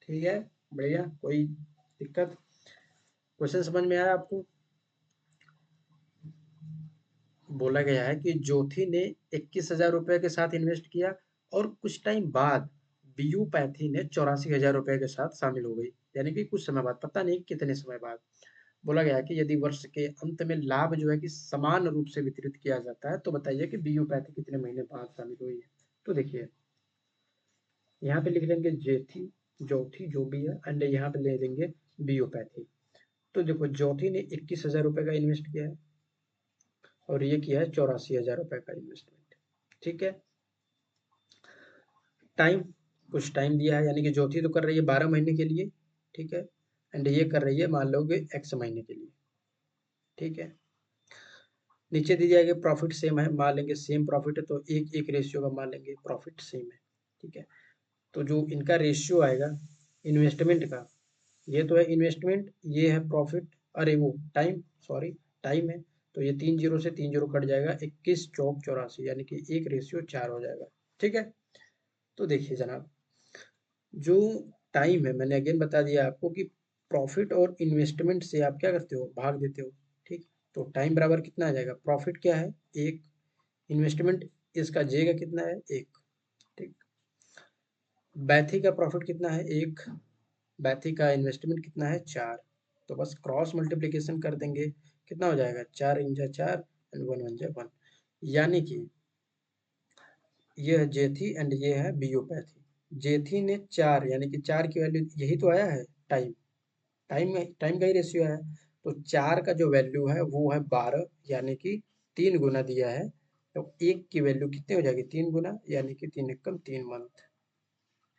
ठीक है, बढ़िया, कोई दिक्कत, क्वेश्चन समझ में आया आपको। बोला गया है कि ज्योति ने 21,000 रुपए के साथ इन्वेस्ट किया और कुछ टाइम बाद बीयूपैथी ने 84,000 रुपए के साथ शामिल हो गई, यानी कि कुछ समय बाद, पता नहीं कितने समय बाद। बोला गया है कि यदि वर्ष के अंत में लाभ जो है कि समान रूप से वितरित किया जाता है, तो बताइए कि बीयूपैथी कितने महीने बाद शामिल हुई है। तो देखिए यहाँ पे लिख लेंगे जेथी, ज्योति जो भी है, एंड यहाँ पे ले लेंगे बीयूपैथी। तो देखो ज्योति ने 21,000 रुपए का इन्वेस्ट किया है और ये किया है 84,000 रुपए का इन्वेस्टमेंट। ठीक है, टाइम, कुछ टाइम दिया है, यानी कि ज्योति तो कर रही है 12 महीने के लिए। ठीक है, एंड ये कर रही है मान लो कि x महीने के लिए। ठीक है, नीचे दी जाएगी प्रॉफिट सेम है, मान लेंगे सेम प्रॉफिट है तो एक एक रेशियो का मान लेंगे प्रॉफिट सेम है। ठीक है, तो जो इनका रेशियो आएगा इन्वेस्टमेंट का, ये तो है इन्वेस्टमेंट, ये है प्रॉफिट, अरे वो टाइम, सॉरी टाइम है, तो ये 3 जीरो से 3 जीरो कट जाएगा, 21 चौक 84, यानी कि 1:4 हो जाएगा। ठीक है, तो देखिए जनाब, जो टाइम है मैंने अगेन बता दिया आपको कि प्रॉफिट और इन्वेस्टमेंट से आप क्या करते हो, भाग देते हो। ठीक, तो टाइम बराबर कितना आ जाएगा, प्रॉफिट क्या है 1, इन्वेस्टमेंट इसका जे का कितना है 1। ठीक, बैथी का प्रॉफिट कितना है 1, बैथी का इन्वेस्टमेंट कितना है 4, तो बस क्रॉस मल्टीप्लिकेशन कर देंगे, कितना हो जाएगा 4 इंजा 4 एंड 1 1 जा 1, यानी कि ये है जेथी एंड ये है बियोपैथी। जेथी ने 4, यानी कि 4 की वैल्यू यही तो आया है टाइम, टाइम का ही रेशियो है, तो 4 का जो वैल्यू है वो है 12, यानी कि 3 गुना दिया है, तो 1 की वैल्यू कितनी हो जाएगी 3 गुना, यानी कि 3 एकम 3 मंथ।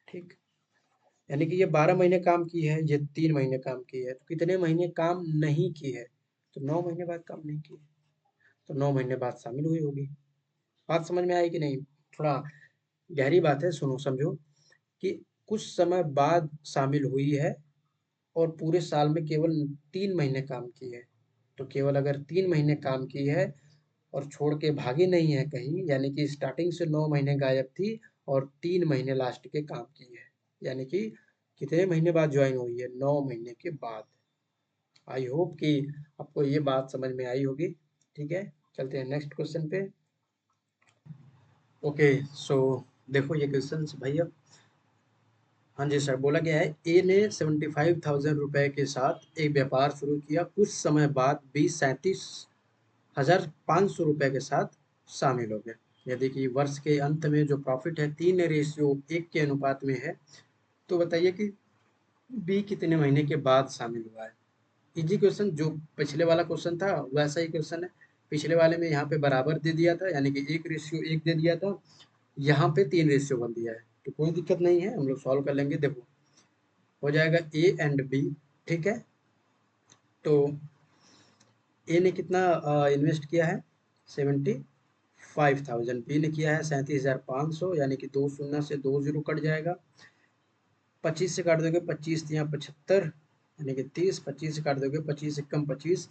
ठीक, यानी कि ये 12 महीने काम की है, ये 3 महीने काम की है, तो कितने महीने काम नहीं की है, तो 9 महीने बाद काम नहीं की है, तो 9 महीने बाद शामिल हुई होगी। बात समझ में आई कि नहीं, थोड़ा गहरी बात है, सुनो समझो, कि कुछ समय बाद शामिल हुई है और पूरे साल में केवल 3 महीने काम की है, तो केवल अगर 3 महीने काम की है और छोड़ के भागी नहीं है कहीं, यानी कि स्टार्टिंग से 9 महीने गायब थी और 3 महीने लास्ट के काम की है, यानी कि कितने महीने बाद ज्वाइन हुई है, 9 महीने के बाद। आई होप कि आपको ये बात समझ में आई होगी। ठीक है, चलते हैं नेक्स्ट क्वेश्चन पे। ओके, सो देखो ये क्वेश्चन भैया, हाँ जी सर, बोला गया है ए ने 75,000 रुपए के साथ एक व्यापार शुरू किया, कुछ समय बाद 37,500 रुपए के साथ शामिल हो गया। यदि कि वर्ष के अंत में जो प्रॉफिट है 3:1 के अनुपात में है, तो बताइए कि बी कितने महीने के बाद शामिल हुआ है। इजी क्वेश्चन, जो पिछले वाला क्वेश्चन था वैसा ही क्वेश्चन है। पिछले वाले में यहाँ पे बराबर दे दिया था, यानी कि 1:1 दे दिया था, यहाँ पे 3 रेशियो बन दिया है, तो कोई दिक्कत नहीं है, हम लोग सॉल्व कर लेंगे। देखो हो जाएगा ए एंड बी। ठीक है, तो ए ने कितना इन्वेस्ट किया है 75,000, बी ने किया है 37,500, यानी कि 2 शून्य से 2 जीरो कट जाएगा, 25 से काट दोगे 25 यहाँ 75, यानी कि 30, 25 से काट दोगे 25 एकम 25,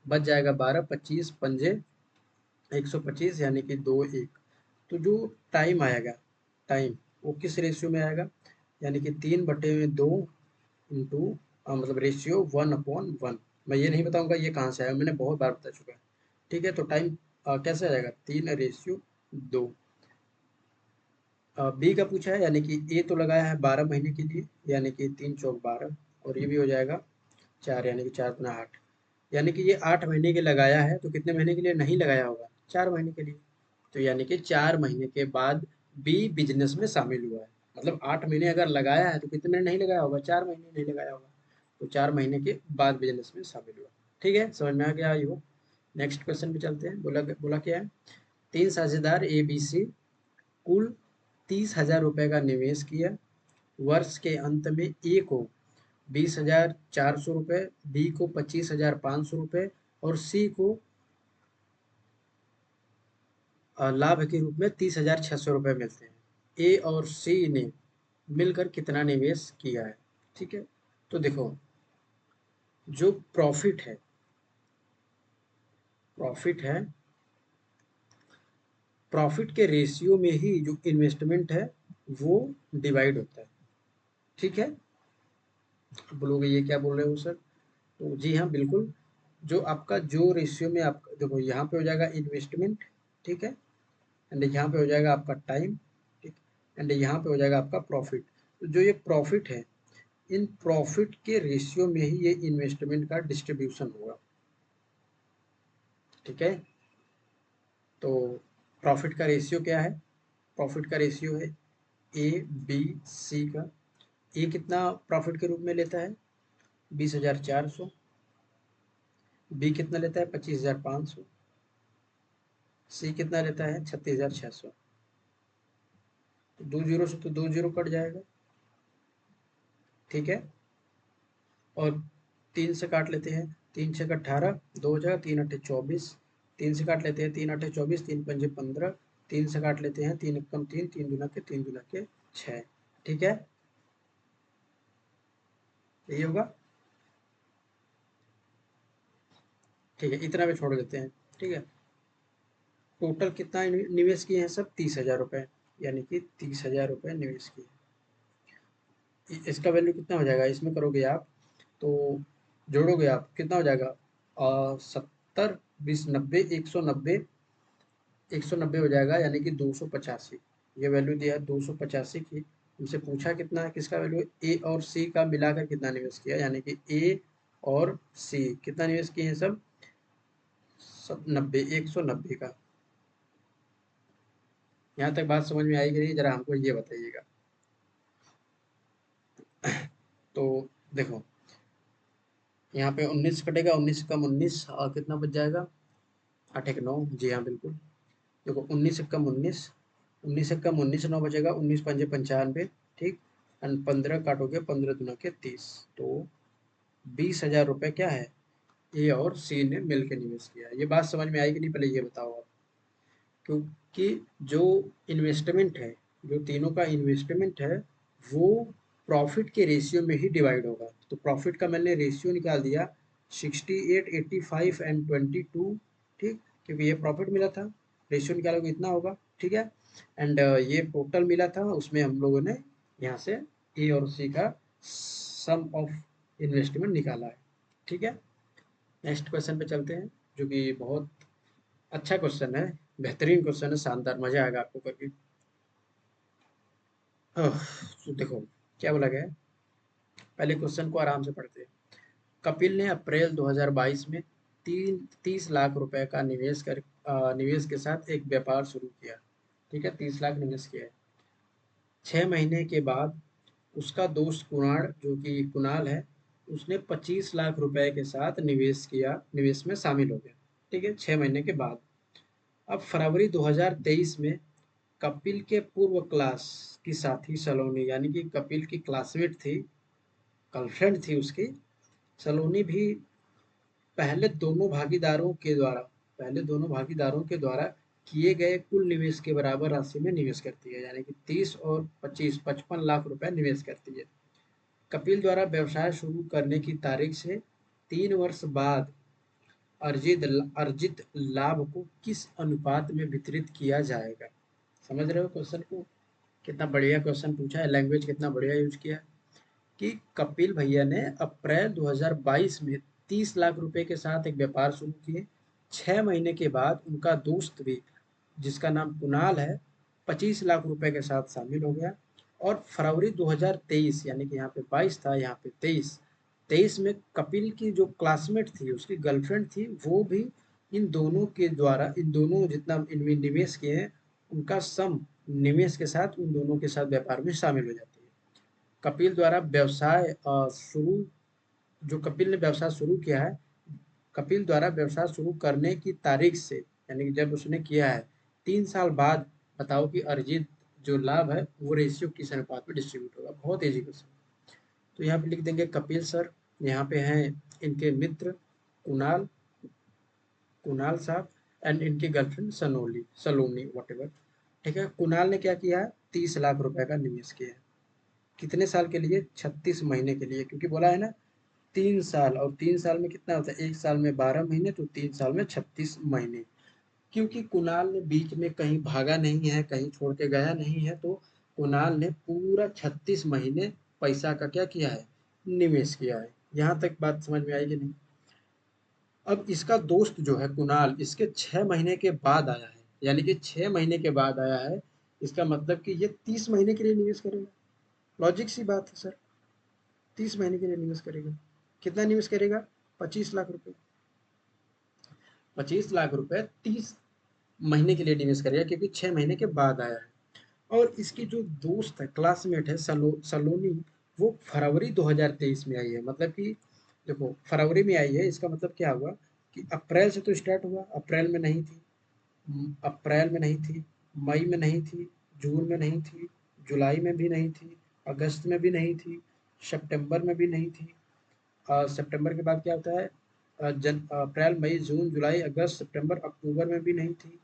बच जाएगा 12, 25 पंजे 125, यानी कि 2 1। तो जो टाइम आएगा, टाइम वो किस रेशियो में आएगा, यानी कि 3/2 इंटू मतलब रेशियो 1/1। मैं ये नहीं बताऊंगा ये कहाँ से आया, मैंने बहुत बार बता चुका है। ठीक है, तो टाइम कैसे आ जाएगा 3:2। बी का पूछा है, यानी कि ए तो लगाया है 12 महीने के लिए, यानी कि 3 चौक 12, और ये भी हो जाएगा 4, यानी कि 4 गुना 8, यानी कि ये 8 महीने के लगाया है, तो कितने महीने के लिए नहीं लगाया होगा 4 महीने के लिए, तो यानी कि 4 महीने के बाद बी बिजनेस में शामिल हुआ है। मतलब 8 महीने अगर लगाया है तो कितने महीने नहीं लगाया होगा, 4 महीने नहीं लगाया होगा, तो 4 महीने के बाद बिजनेस में शामिल हुआ। ठीक है, समझ में आ गया आई हो। नेक्स्ट क्वेश्चन पे चलते हैं। बोला बोला क्या है, 3 साझेदार ए बी सी कुल 30,000 रुपए का निवेश किया, वर्ष के अंत में ए को 20,400 रुपए, बी को 25,500 रुपए और सी को लाभ के रूप में 30,600 रुपए मिलते हैं। ए और सी ने मिलकर कितना निवेश किया है। ठीक है, तो देखो जो प्रॉफिट है, प्रॉफिट के रेशियो में ही जो इन्वेस्टमेंट है वो डिवाइड होता है। ठीक है, बोलोगे ये क्या बोल रहे हो सर, तो जी हाँ बिल्कुल, जो आपका जो रेशियो में आप देखो, यहाँ पे हो जाएगा इन्वेस्टमेंट, ठीक है, एंड यहाँ पे हो जाएगा आपका टाइम, ठीक, एंड यहाँ पे हो जाएगा आपका प्रॉफिट। तो जो ये प्रॉफिट है, इन प्रॉफिट के रेशियो में ही ये इन्वेस्टमेंट का डिस्ट्रीब्यूशन होगा। ठीक है, तो प्रॉफिट का रेशियो क्या है, प्रॉफिट का रेशियो है ए बी सी का। ए कितना प्रॉफिट के रूप में लेता है 20,400, बी कितना लेता है 25,500, सी कितना लेता है 36,600। तो 2 जीरो से तो 2 जीरो कट जाएगा। ठीक है, और 3 से काट लेते हैं, 3 छक 18, 2 हो जाएगा, 3 अट्ठे 24, 3 से काट लेते हैं, 3 आठे 24, 3 पंजे 15, 3 से काट लेते हैं, 3 एकम 3, 3 दूना के 6। ठीक है, यही होगा। ठीक है, इतना भी छोड़ देते हैं। ठीक है, टोटल कितना निवेश किए हैं सब? 30,000 रुपये, यानी कि 30,000 रुपये निवेश किए। इसका वैल्यू कितना हो जाएगा? इसमें करोगे आप तो जोड़ोगे आप, कितना हो जाएगा? 70, 20, 90, 190, 190 हो जाएगा, यानी कि 285। ये वैल्यू दिया है 285 की। हमसे पूछा कितना है, किसका वैल्यू? ए और सी का मिलाकर कितना निवेश किया, यानी कि ए और सी कितना निवेश किए हैं सब? सब 90, 190 का। यहाँ तक बात समझ में आई कि नहीं, जरा हमको ये बताइएगा। तो देखो, यहाँ पे 19 कटेगा, 19 कम 19, और कितना बच जाएगा? 8 एक 9। जी हाँ, बिल्कुल। देखो, 19 कम 19, 19 कम 19, 9 बचेगा, 19 पंजे 95। ठीक, एंड 15 काटोगे, 15 दूना के 30, तो 20,000 रुपये क्या है, ए और सी ने मिलकर निवेश किया है। ये बात समझ में आई कि नहीं, पहले ये बताओ आप। क्योंकि जो इन्वेस्टमेंट है, जो तीनों का इन्वेस्टमेंट है, वो प्रॉफिट के रेशियो में ही डिवाइड होगा। तो प्रॉफिट का मैंने रेशियो निकाल दिया, 68, 85 एंड 22। ठीक, क्योंकि ये प्रॉफिट मिला था, रेशियो निकालोगे इतना होगा। ठीक है, एंड ये टोटल मिला था, उसमें हम लोगों ने यहाँ से ए और सी का सम ऑफ इन्वेस्टमेंट निकाला है। ठीक है, नेक्स्ट क्वेश्चन पे चलते हैं, जो कि बहुत अच्छा क्वेश्चन है, बेहतरीन क्वेश्चन है, शानदार, मजा आएगा आपको करके। तो देखो क्या बोला गया है, पहले क्वेश्चन को आराम से पढ़ते हैं। कपिल ने अप्रैल 2022 में 30 लाख रुपए का निवेश के साथ एक व्यापार शुरू किया। ठीक है, 30 लाख निवेश किया है। 6 महीने के बाद उसका दोस्त कुणाल, जो कि कुणाल है, उसने 25 लाख रुपए के साथ निवेश किया, निवेश में शामिल हो गया। ठीक है, 6 महीने के बाद। अब फरवरी 2023 में कपिल के पूर्व क्लास की साथी सलोनी, यानी कि कपिल की क्लासमेट थी, गर्लफ्रेंड थी उसकी, सलोनी भी पहले दोनों भागीदारों के द्वारा किए गए कुल निवेश के बराबर राशि में निवेश करती है, यानी कि 30 और 25, 55 लाख रुपए निवेश करती है। कपिल द्वारा व्यवसाय शुरू करने की तारीख से 3 वर्ष बाद अर्जित लाभ को किस अनुपात में वितरित किया जाएगा? समझ रहे हो क्वेश्चन को? कितना बढ़िया क्वेश्चन पूछा है, लैंग्वेज कितना बढ़िया यूज किया है। कि कपिल भैया ने अप्रैल 2022 में 30 लाख रुपए के साथ एक व्यापार शुरू किए। 6 महीने के बाद उनका दोस्त भी, जिसका नाम कुणाल है, 25 लाख रुपए के साथ शामिल हो गया। और फरवरी 2023, यानी कि यहाँ पे 22 था, यहाँ पे 23 में कपिल की जो क्लासमेट थी, उसकी गर्लफ्रेंड थी, वो भी इन दोनों के द्वारा, इन दोनों जितना इनमें निवेश किए हैं, उनका सम निवेश के साथ उन दोनों के साथ व्यापार में शामिल हो जाती है। कपिल द्वारा व्यवसाय शुरू जो कपिल ने व्यवसाय शुरू किया है, कपिल द्वारा व्यवसाय शुरू करने की तारीख से, यानी कि जब उसने किया है, 3 साल बाद बताओ कि अर्जित जो लाभ है वो रेशियो किस अनुपात में डिस्ट्रीब्यूट होगा? बहुत ईजी क्वेश्चन। तो यहाँ पे लिख देंगे कपिल सर, यहाँ पे हैं इनके मित्र कुणाल, कुणाल साहब, एंड इनकी गर्लफ्रेंड सलोनी वट एवर। ठीक है, कुणाल ने क्या किया है? 30 लाख रुपए का निवेश किया है। कितने साल के लिए? 36 महीने के लिए, क्योंकि बोला है ना 3 साल, और 3 साल में कितना होता है? एक साल में 12 महीने, तो 3 साल में 36 महीने। क्योंकि कुणाल ने बीच में कहीं भागा नहीं है, कहीं छोड़ के गया नहीं है, तो कुणाल ने पूरा 36 महीने पैसा का क्या किया है? निवेश किया है। यहाँ तक बात समझ में आएगी नहीं? अब इसका दोस्त जो है कुणाल, इसके 6 महीने के बाद आया है, यानी कि 6 महीने के बाद आया है, इसका मतलब कि ये 30 महीने के लिए निवेश करेगा। लॉजिक सी बात है सर, 30 महीने के लिए निवेश करेगा। कितना निवेश करेगा? 25 लाख रुपए। 25 लाख रुपए 30 महीने के लिए निवेश करेगा, क्योंकि 6 महीने के बाद आया है। और इसकी जो दोस्त है, क्लासमेट है, सलोनी, वो फरवरी 2023 में आई है। मतलब कि देखो, फरवरी में आई है, इसका मतलब क्या हुआ कि अप्रैल से तो स्टार्ट हुआ, अप्रैल में नहीं थी, अप्रैल में नहीं थी, मई में नहीं थी, जून में नहीं थी, जुलाई में भी नहीं थी, अगस्त में भी नहीं थी, सितंबर में भी नहीं थी। सितंबर के बाद क्या होता है? अप्रैल मई जून जुलाई अगस्त सितंबर अक्टूबर में भी नहीं थी,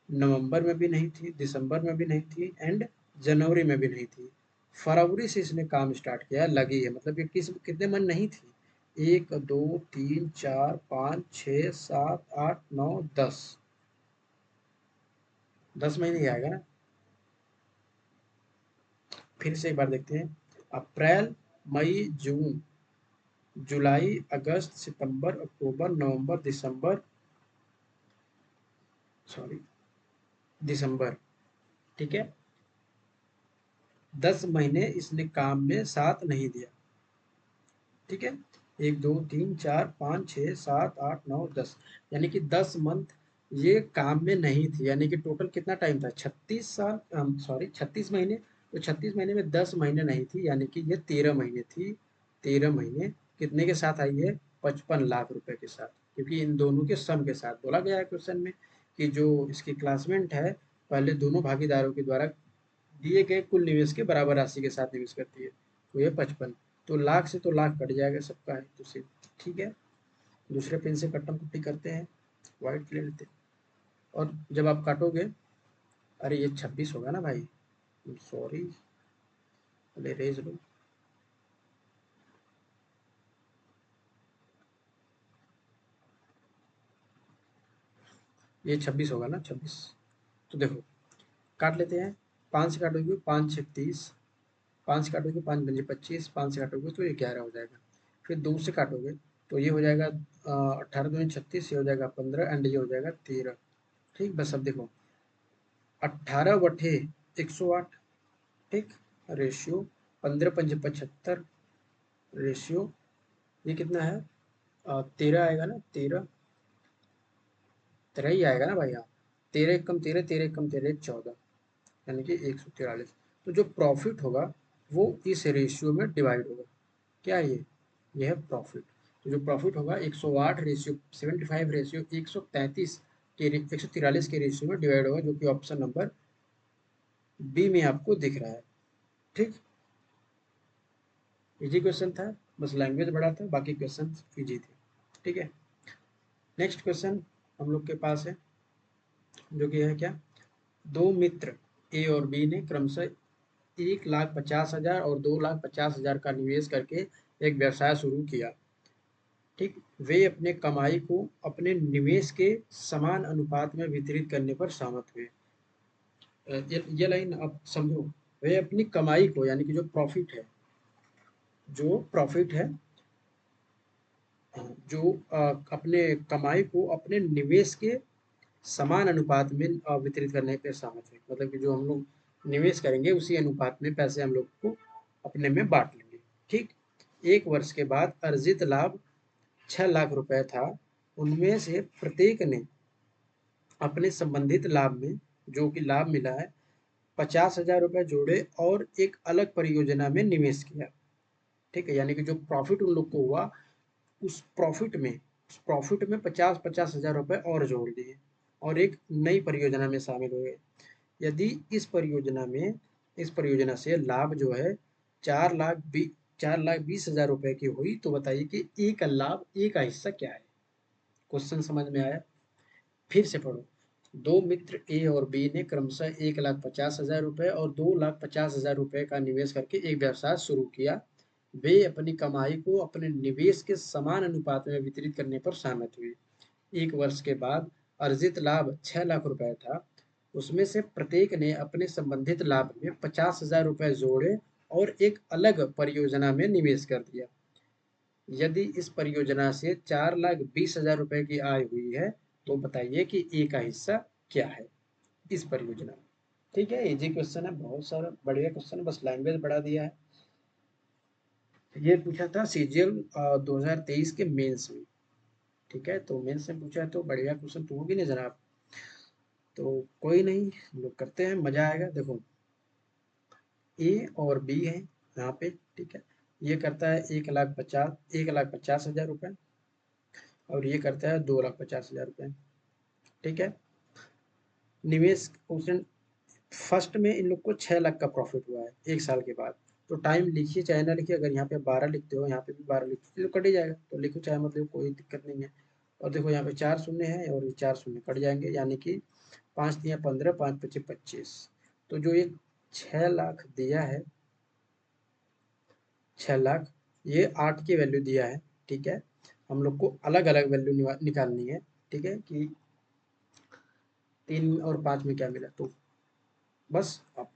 नवंबर में भी नहीं थी, दिसंबर में भी नहीं थी एंड जनवरी में भी नहीं थी। फरवरी से इसने काम स्टार्ट किया, लगी है, मतलब ये कितने मन नहीं थी, 1 2 3 4 5 6 7 8 9 10, 10 महीने ही आएगा ना। फिर से एक बार देखते हैं, अप्रैल मई जून जुलाई अगस्त सितंबर अक्टूबर नवंबर दिसंबर, सॉरी दिसंबर, ठीक है। 10 महीने इसने काम में साथ नहीं दिया, ठीक है। 1 2 3 4 5 6 7 8 9 10, यानी कि 10 मंथ ये काम में नहीं थी, यानी कि टोटल कितना टाइम था, 36 साल, सॉरी 36 महीने। तो 36 महीने में 10 महीने नहीं थी, यानी कि ये 13 महीने थी। 13 महीने कितने के साथ आई है, 55 लाख रुपए के साथ, क्योंकि इन दोनों के सम के साथ बोला गया है क्वेश्चन में कि जो इसकी क्लासमेट है पहले दोनों भागीदारों के द्वारा दिए गए कुल निवेश के बराबर राशि के साथ निवेश करती है, तो ये 55। तो लाख से तो लाख कट जाएगा सबका है, तो सिर्फ ठीक है। दूसरे पेन से कट्टम कुट्टी करते हैं, व्हाइट ले लेते हैं, और जब आप काटोगे, अरे ये 26 होगा ना भाई, सॉरी, पहले रेज लो, ये 26 होगा ना, 26। तो देखो काट लेते हैं, 5 से काटोगे 5 6 30, 5 से काटोगे 5 5 25, 5 से काटोगे तो ये 11 हो जाएगा। फिर 2 से काटोगे तो ये हो जाएगा 18 दूनी 36, ये हो जाएगा 15 एंड ये हो जाएगा 13, ठीक। बस अब देखो 18/108, ठीक, रेशियो 15 × 5 = 75, रेशियो ये कितना है, 13 आएगा ना, 13, 13 ही आएगा ना भाई, हाँ। 13 एक कम 13, 13 एक कम 13, 14, यानी कि 143। तो जो प्रॉफिट होगा वो इस रेशियो में डिवाइड होगा, क्या ये है प्रॉफिट। तो जो प्रॉफिट होगा 108 रेशियो 75 रेशियो 133 के 143 के रेशियो में डिवाइड होगा, जो कि ऑप्शन नंबर बी में आपको दिख रहा है, ठीक। इजी क्वेश्चन था, बस लैंग्वेज बड़ा था, बाकी क्वेश्चन इजी थे, ठीक है। नेक्स्ट क्वेश्चन हम लोग के पास है, जो कि है क्या, दो मित्र ए और बी ने क्रमशः 1,50,000 और 2,50,000 का निवेश करके एक व्यवसाय शुरू किया, ठीक। वे अपने कमाई को अपने निवेश के समान अनुपात में वितरित करने पर सहमत हुए। ये लाइन आप समझो, वे अपनी कमाई को, यानी कि जो प्रॉफिट है, जो प्रॉफिट है, जो अपने कमाई को अपने निवेश के समान अनुपात में वितरित करने पे सहमत हुए, मतलब कि जो हम लोग निवेश करेंगे उसी अनुपात में पैसे हम लोग को अपने में बांट लेंगे, ठीक। 1 वर्ष के बाद अर्जित लाभ 6 लाख रुपए था, उनमें से प्रत्येक ने अपने संबंधित लाभ में, जो कि लाभ मिला है, 50,000 रुपए जोड़े और एक अलग परियोजना में निवेश किया, ठीक है। यानी कि जो प्रॉफिट उन लोग को हुआ, उस प्रॉफिट में 50,000 रुपए और जोड़ दिए और एक नई परियोजना में शामिल हुए। यदि इस परियोजना से लाभ जो है 4,20,000 रुपए की हुई, तो बताइए कि ए का लाभ, ए का हिस्सा क्या है। क्वेश्चन समझ में आया, फिर से पढ़ो। दो मित्र ए और बी ने क्रमशः 1,50,000 रुपए और 2,50,000 रुपए का निवेश करके एक व्यवसाय शुरू किया। वे अपनी कमाई को अपने निवेश के समान अनुपात में वितरित करने पर सहमत हुए। 1 वर्ष के बाद अर्जित लाभ 6 लाख रुपए था, उसमें से प्रत्येक ने अपने संबंधित लाभ में 50,000 रुपए जोड़े और एक अलग परियोजना में निवेश कर दिया। यदि इस परियोजना से 4,20,000 रुपए की आय हुई है, तो बताइए कि ए का हिस्सा क्या है इस परियोजना में, ठीक है। इजी क्वेश्चन है, बहुत सारा बढ़िया क्वेश्चन है, बस लैंग्वेज बढ़ा दिया है। ये पूछा था सीजीएल 2023 के मेंस में, ठीक है। तो मेंस में पूछा है तो बढ़िया क्वेश्चन तो होगी ना जनाब। तो कोई नहीं, हम लोग करते हैं, मजा आएगा। देखो ए और बी है यहाँ पे, ठीक है। ये करता है 1,50,000 रुपए और ये करता है 2,50,000 रुपए, ठीक है। निवेश उसने फर्स्ट में इन लोग को 6 लाख का प्रॉफिट हुआ है 1 साल के बाद, तो टाइम लिखिए चाहे ना लिखिए, अगर यहाँ पे 12 लिखते हो, यहाँ पे भी 12 लिखते हो तो कट ही जाएगा, तो लिखो चाहे मतलब कोई दिक्कत नहीं है। और देखो यहाँ पे 4 शून्य है और ये 4 शून्य कट जाएंगे, यानी कि 5 दिया 15, 5 पच्चीस 25। तो जो ये 6 लाख दिया है, 6 लाख, ये 8 की वैल्यू दिया है, ठीक है। हम लोग को अलग अलग वैल्यू निकालनी है, ठीक है, कि 3 और 5 में क्या मिला, तो बस आप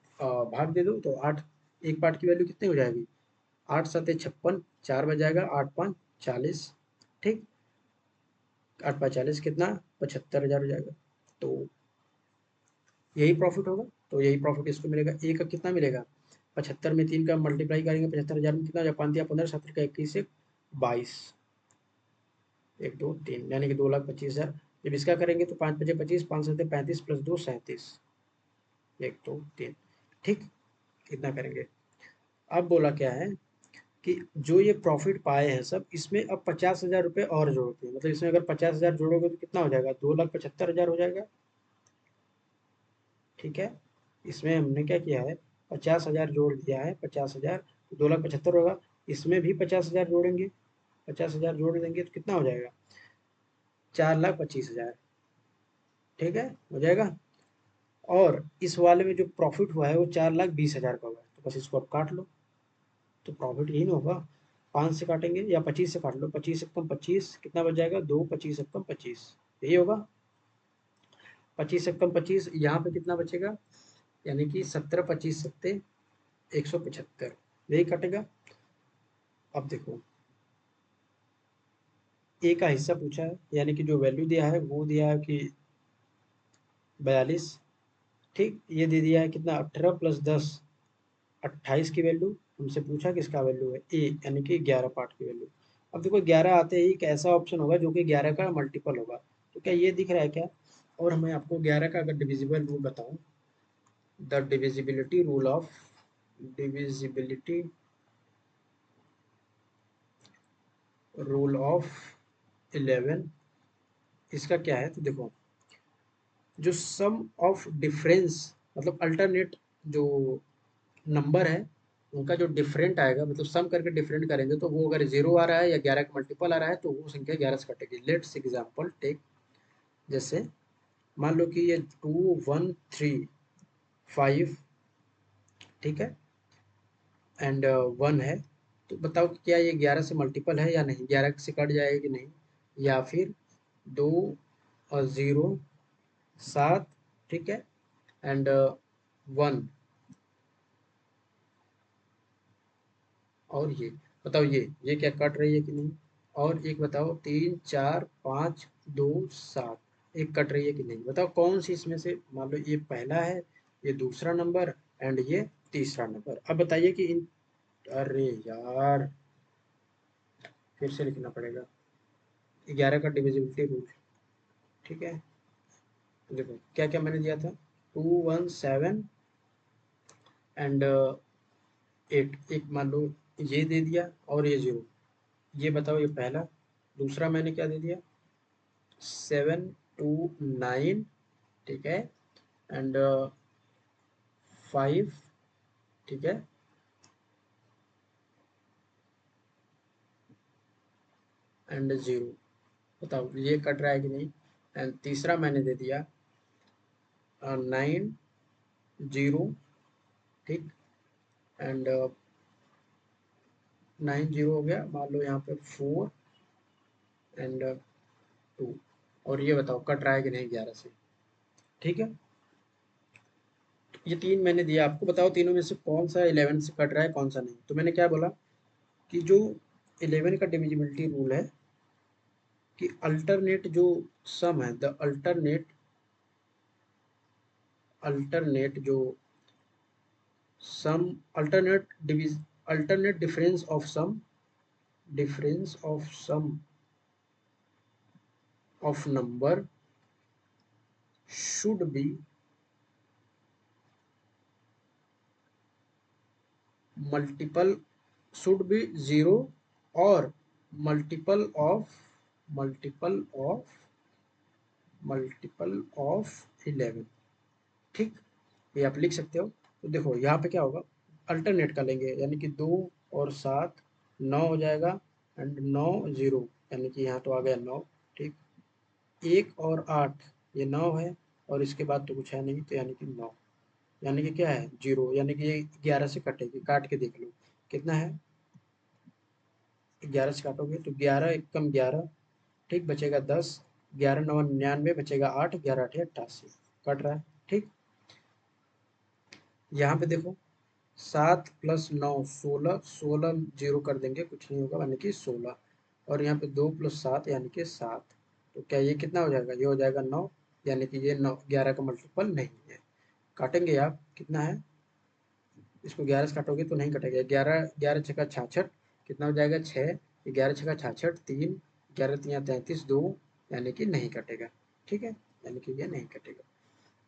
भाग दे दो तो 8, एक पार्ट की वैल्यू कितनी हो जाएगी, 8 सत्ते 56, 4 बच जाएगा, 8 5 40, ठीक, 8 5 40 कितना, 75,000 हो जाएगा। तो यही प्रॉफिट होगा, तो यही प्रॉफिट इसको मिलेगा। ए का कितना मिलेगा, 75 में 3 का मल्टीप्लाई करेंगे, 75,000 में कितना हो जाएगा, 5 दिया 15, 17 का 21 से 22, 1 2 3, यानी कि 2,25,000। जब इसका करेंगे तो 5 5 25, 5 7 35 प्लस 2 37, 1 2 3, ठीक, इतना करेंगे। अब बोला क्या है कि जो ये प्रॉफिट पाए हैं सब, इसमें अब 50,000 रुपये और जोड़ते हैं, मतलब इसमें अगर 50,000 जोड़ोगे तो कितना हो जाएगा, 2,75,000 हो जाएगा, ठीक है। इसमें हमने क्या किया है, 50,000 जोड़ दिया है, 50,000, 2,75,000 होगा, इसमें भी 50,000 जोड़ेंगे, 50,000 जोड़ देंगे तो कितना हो जाएगा, 4,25,000, ठीक है, हो जाएगा। और इस वाले में जो प्रॉफिट हुआ है वो 4,20,000 का हुआ है, तो बस इसको आप काट लो, तो प्रॉफिट यही ना होगा। 5 से काटेंगे या 25 से काट लो, 25 एकम 25 कितना बच जाएगा, 2 25 एकम 25, यही होगा। 25 एकम 25, यहाँ पे कितना बचेगा, यानी कि 17 25 सत्ते 175, यही कटेगा। अब देखो ए का हिस्सा पूछा है, यानी कि जो वैल्यू दिया है वो दिया है कि 42, ठीक, ये दे दिया है कितना, 18 प्लस 10 28 की वैल्यू, हमसे पूछा किसका वैल्यू है, ए, यानी कि 11 पार्ट की वैल्यू। अब देखो 11 आते ही एक ऐसा ऑप्शन होगा जो कि 11 का मल्टीपल होगा, तो क्या ये दिख रहा है क्या। और मैं आपको 11 का अगर डिविजिबल रूल बताऊं, the divisibility rule of, divisibility rule of 11, इसका क्या है, तो देखो जो सम ऑफ डिफरेंस, मतलब अल्टरनेट जो नंबर है उनका जो डिफरेंट आएगा, मतलब सम करके डिफरेंट करेंगे, तो वो अगर 0 आ रहा है या 11 का मल्टीपल आ रहा है तो वो संख्या 11 से कटेगी। लेट्स एग्जांपल टेक, जैसे मान लो कि ये 2 1 3 5, ठीक है, एंड 1 है, तो बताओ कि क्या ये 11 से मल्टीपल है या नहीं, 11 से कट जाएगा कि नहीं, या फिर 2 और 0 7, ठीक है, एंड 1, और ये बताओ ये क्या कट रही है कि नहीं। और एक बताओ 3 4 5 2 7, एक कट रही है कि नहीं, बताओ कौन सी इसमें से, मान लो ये पहला है, ये दूसरा नंबर, एंड ये तीसरा नंबर। अब बताइए कि इन, अरे यार फिर से लिखना पड़ेगा 11 का डिविजिबिलिटी रूल, ठीक है। तो देखो क्या क्या मैंने दिया था, 2 1 7 एंड 8, एक मान लो ये दे दिया और ये 0, ये बताओ ये पहला, दूसरा मैंने क्या दे दिया, 7 2 9, ठीक है, एंड 5, ठीक है, एंड 0, बताओ ये कट रहा है कि नहीं। एंड तीसरा मैंने दे दिया 9 0, ठीक, एंड 9 0 हो गया, मान लो यहाँ पे 4 एंड 2, और ये बताओ कट रहा है कि नहीं 11 से, ठीक है। ये 3 मैंने दिया आपको, बताओ तीनों में से कौन सा 11 से कट रहा है कौन सा नहीं। तो मैंने क्या बोला कि जो 11 का डिविजिबिलिटी रूल है कि अल्टरनेट जो सम है, द अल्टरनेट, अल्टरनेट जो सम, अल्टरनेट डिविज, alternate difference of sum, difference of sum of number should be multiple, should be 0 और multiple of, multiple of, multiple of 11, ठीक, ये आप लिख सकते हो। तो देखो यहाँ पे क्या होगा, अल्टरनेट का लेंगे, यानी कि 2 और 7 9 हो जाएगा, एंड 9 0, यानी कि यहाँ तो आ गया 9। ठीक, 1 और 8 ये 9 है, और इसके बाद तो कुछ है नहीं, तो यानी कि 9, यानी कि क्या है 0, यानी कि ये 11 से कटेगी, काट के देख लो कितना है। 11 से काटोगे तो 11 एकम 11, ठीक, बचेगा 10, 11 9 99, बचेगा 8, 11 8 88, कट रहा है। ठीक, यहाँ पे देखो 7 प्लस 9 16, 16 जीरो कर देंगे कुछ नहीं होगा, यानी कि 16, और यहाँ पे 2 प्लस 7 यानी कि 7, तो क्या ये कितना हो जाएगा, ये हो जाएगा 9, यानी कि ये 9 11 का मल्टीपल नहीं है। काटेंगे आप, कितना है, इसको 11 से काटोगे तो नहीं कटेगा, 11 11 छक्का 66, कितना हो जाएगा 6, 11 छक्का 66 3, 11 तिया 33 2, यानी कि नहीं कटेगा। ठीक है, यानी कि ये नहीं कटेगा।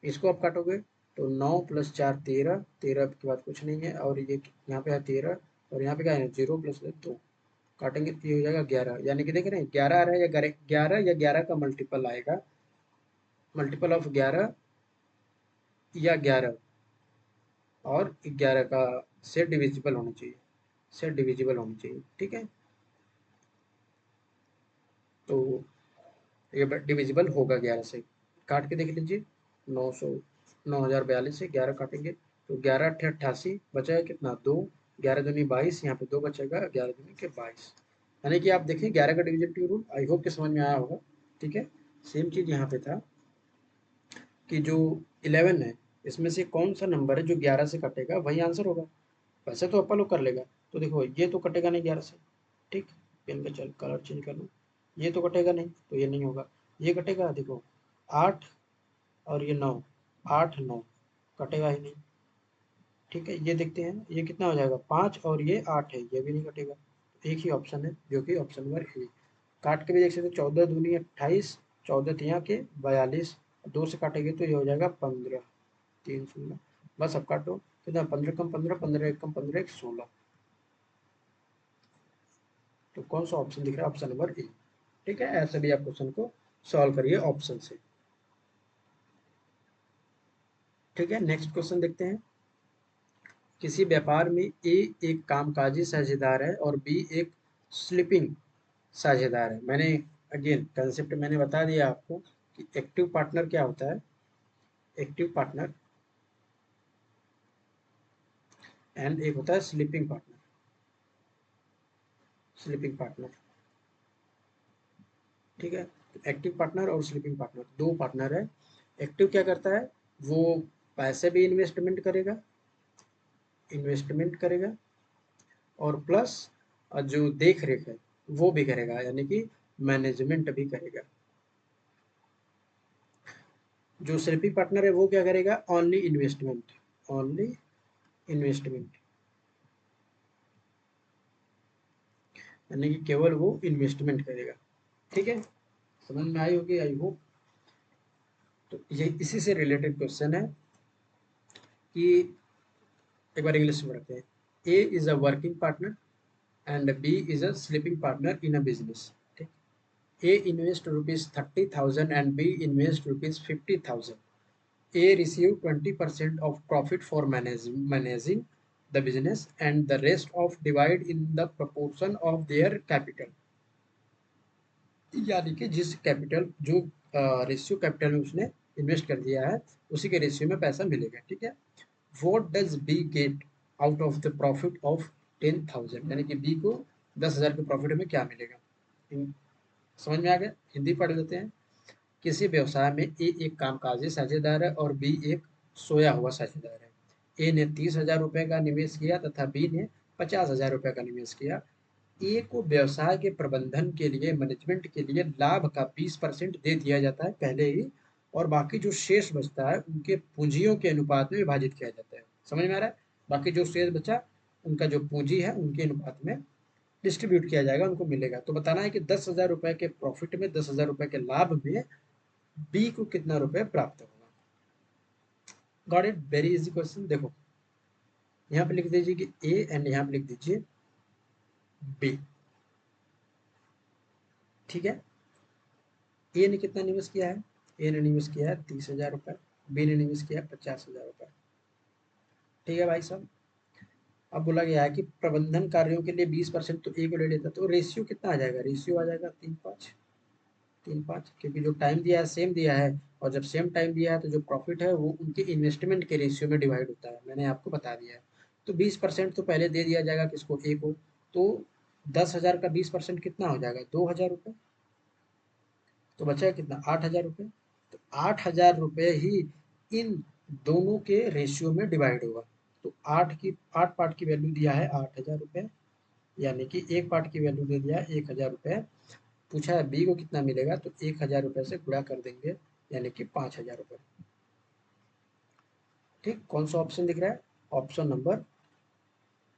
इसको आप काटोगे तो 9 प्लस 4 13, 13 के बाद कुछ नहीं है, और ये यहाँ पे है 13, और यहाँ पे क्या है 0 प्लस 2, काटेंगे तो ये हो जाएगा 11, यानी कि देख रहे हैं 11 आ रहा है, या 11 या 11 का मल्टीपल आएगा, मल्टीपल ऑफ 11 या 11, और 11 का से डिविजिबल होना चाहिए, से डिविजिबल होनी चाहिए। ठीक है, तो ये डिविजिबल होगा 11 से, काट के देख लीजिए, 900 9042 से 11 काटेंगे तो 11 अट्ठे 88, बचा कितना 2, 11 दूनी 22, यहाँ पे 2 बचेगा, 11 दूनी के 22, यानी कि आप देखिए 11 का डिविजिबिलिटी रूल आई होप कि समझ में आया होगा। ठीक है, सेम चीज़ यहाँ पे था कि जो 11 है, इसमें से कौन सा नंबर है जो 11 से कटेगा वही आंसर होगा। वैसे तो अपन लोग कर लेगा, तो देखो ये तो कटेगा नहीं 11 से। ठीक, पेन का चल कलर चेंज कर लो, ये तो कटेगा नहीं, तो ये नहीं होगा। ये कटेगा, देखो 8 और ये 9, 8 9 कटेगा ही नहीं। ठीक है, ये देखते हैं ये कितना हो जाएगा, 5 और ये 8 है, ये भी नहीं कटेगा। एक ही ऑप्शन है जो कि ऑप्शन नंबर ए। काट के भी देख सकते, 14 दूनी 28, 14 तिया के 42, 2 से काटेंगे तो ये हो जाएगा 15, 3 0, बस अब काटो कितना, 15 कम 15, 15 एक कम 15 एक 16, तो कौन सा ऑप्शन दिख रहा है, ऑप्शन नंबर ए। ठीक है, ऐसे भी आप क्वेश्चन को सॉल्व करिए ऑप्शन से। ठीक है, नेक्स्ट क्वेश्चन देखते हैं। किसी व्यापार में ए एक कामकाजी साझेदार है और बी एक स्लीपिंग साझेदार है। मैंने अगेन कंसेप्ट मैंने बता दिया आपको कि एक्टिव पार्टनर क्या होता है, एक्टिव पार्टनर एंड एक होता है स्लीपिंग पार्टनर, स्लीपिंग पार्टनर। ठीक है, एक्टिव पार्टनर और स्लीपिंग पार्टनर, दो पार्टनर है। एक्टिव क्या करता है, वो पैसे भी इन्वेस्टमेंट करेगा, और प्लस जो देख रेख है वो भी करेगा, यानी कि मैनेजमेंट भी करेगा। जो स्लीपिंग पार्टनर है वो क्या करेगा, ओनली इन्वेस्टमेंट, ओनली इन्वेस्टमेंट, यानी कि केवल वो इन्वेस्टमेंट करेगा। ठीक है, समझ में आई होगी आई होप। तो ये इसी से रिलेटेड क्वेश्चन है कि एक बार इंग्लिश में रखते हैं। A is a working partner and B is a sleeping partner in a business. ठीक, A invest rupees 30,000 and B invest rupees 50,000। A receive 20% of profit for managing the business and the rest of divide in the proportion of their capital। यानी कि जिस कैपिटल जो रेशियो कैपिटल में उसने इन्वेस्ट कर दिया है उसी के रेशियो में पैसा मिलेगा। ठीक है, what does be get out of the profit of 10,000, यानी कि बी को 10,000 के प्रॉफिट में क्या मिलेगा। समझ में आ गया, हिंदी पढ़ लेते हैं। किसी व्यवसाय में ए एक कामकाजी साझेदार है और बी एक सोया हुआ साझेदार है। ए ने 30,000 रुपए का निवेश किया तथा बी ने 50,000 रुपए का निवेश किया। ए को व्यवसाय के प्रबंधन के लिए, मैनेजमेंट के लिए लाभ का 20% दे दिया जाता है पहले ही, और बाकी जो शेष बचता है उनके पूंजियों के अनुपात में विभाजित किया जाता है। समझ में आ रहा है, बाकी जो शेष बचा उनका जो पूंजी है उनके अनुपात में डिस्ट्रीब्यूट किया जाएगा, उनको मिलेगा। तो बताना है कि 10,000 रुपए के प्रॉफिट में, 10,000 रुपए के लाभ में बी को कितना रुपए प्राप्त होगा। Got it, very easy question. देखो यहाँ पे लिख दीजिए कि ए एंड यहाँ पे लिख दीजिए बी। ठीक है, ए ने कितना निवेश किया है, ए ने निवेश किया है 30,000 रुपए, बी ने निवेश किया है 50,000 रुपए। ठीक है भाई साहब, अब बोला गया है कि प्रबंधन कार्यों के लिए 20% तो ए को ले लेता, तो रेशियो कितना आ जाएगा, रेशियो आ जाएगा 3:5, 3:5, क्योंकि जो टाइम दिया है सेम दिया है, और जब सेम टाइम दिया है तो जो प्रॉफिट है वो उनके इन्वेस्टमेंट के रेशियो में डिवाइड होता है, मैंने आपको बता दिया है। तो 20% तो पहले दे दिया जाएगा किसको, ए को। तो 10,000 का 20% कितना हो जाएगा, 2,000 रुपये। तो बचा कितना, 8,000 रुपये। तो 8,000 रुपये ही इन दोनों के रेशियो में डिवाइड होगा। तो 8 पार्ट की वैल्यू दिया है 8,000 रुपये, यानी कि एक पार्ट की वैल्यू दे दिया 1,000 रुपये। पूछा है बी को कितना मिलेगा, तो 1,000 रुपये से गुणा कर देंगे, यानी कि 5,000 रुपये। ठीक, कौन सा ऑप्शन दिख रहा है, ऑप्शन नंबर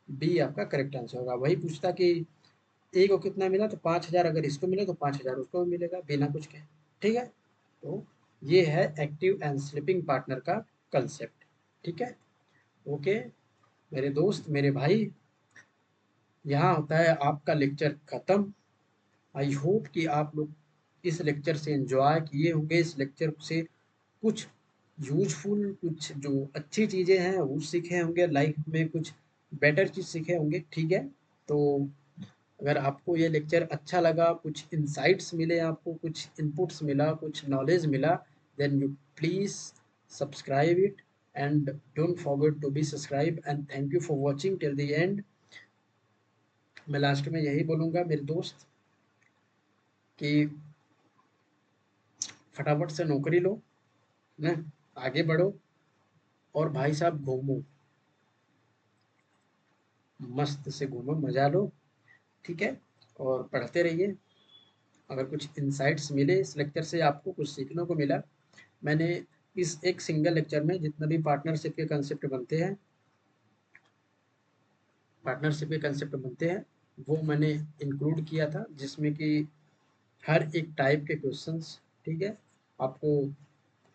बी आपका करेक्ट आंसर होगा। वही पूछता कि ए को कितना मिला, तो 5,000 अगर इसको मिले तो 5,000 उसको भी मिलेगा बिना कुछ कहे। ठीक है, तो ये है एक्टिव एंड स्लीपिंग पार्टनर का कंसेप्ट। ठीक है, ओके मेरे दोस्त, मेरे भाई, यहाँ होता है आपका लेक्चर खत्म। आई होप कि आप लोग इस लेक्चर से एंजॉय किए होंगे, इस लेक्चर से कुछ यूजफुल, कुछ जो अच्छी चीज़ें हैं वो सीखे होंगे, लाइफ में कुछ बेटर चीज़ सीखे होंगे। ठीक है, तो अगर आपको ये लेक्चर अच्छा लगा, कुछ इंसाइट्स मिले, आपको कुछ इनपुट्स मिला, कुछ नॉलेज मिला, then you please subscribe it and don't forget to be subscribe, and thank you for watching till the end. मैं लास्ट में यही बोलूँगा मेरे दोस्त कि फटाफट से नौकरी लो ना, आगे बढ़ो, और भाई साहब घूमो, मस्त से घूमो, मजा लो। ठीक है, और पढ़ते रहिए। अगर कुछ इंसाइट्स मिले इस लेक्चर से, आपको कुछ सीखने को मिला, मैंने इस एक सिंगल लेक्चर में जितना भी पार्टनरशिप के कंसेप्ट बनते हैं, पार्टनरशिप के कंसेप्ट बनते हैं, वो मैंने इंक्लूड किया था, जिसमें कि हर एक टाइप के क्वेश्चंस, ठीक है, आपको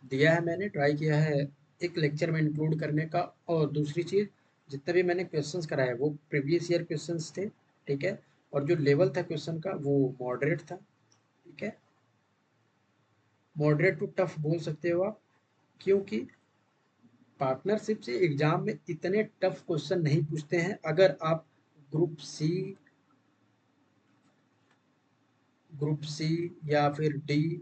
दिया है, मैंने ट्राई किया है एक लेक्चर में इंक्लूड करने का। और दूसरी चीज़, जितने भी मैंने क्वेश्चंस कराए वो प्रीवियस ईयर क्वेश्चंस थे। ठीक है, और जो लेवल था क्वेश्चन का वो मॉडरेट था। ठीक है, मॉडरेट टू टफ बोल सकते हो आप, क्योंकि पार्टनरशिप से एग्जाम में इतने टफ क्वेश्चन नहीं पूछते हैं, अगर आप ग्रुप सी, ग्रुप सी या फिर डी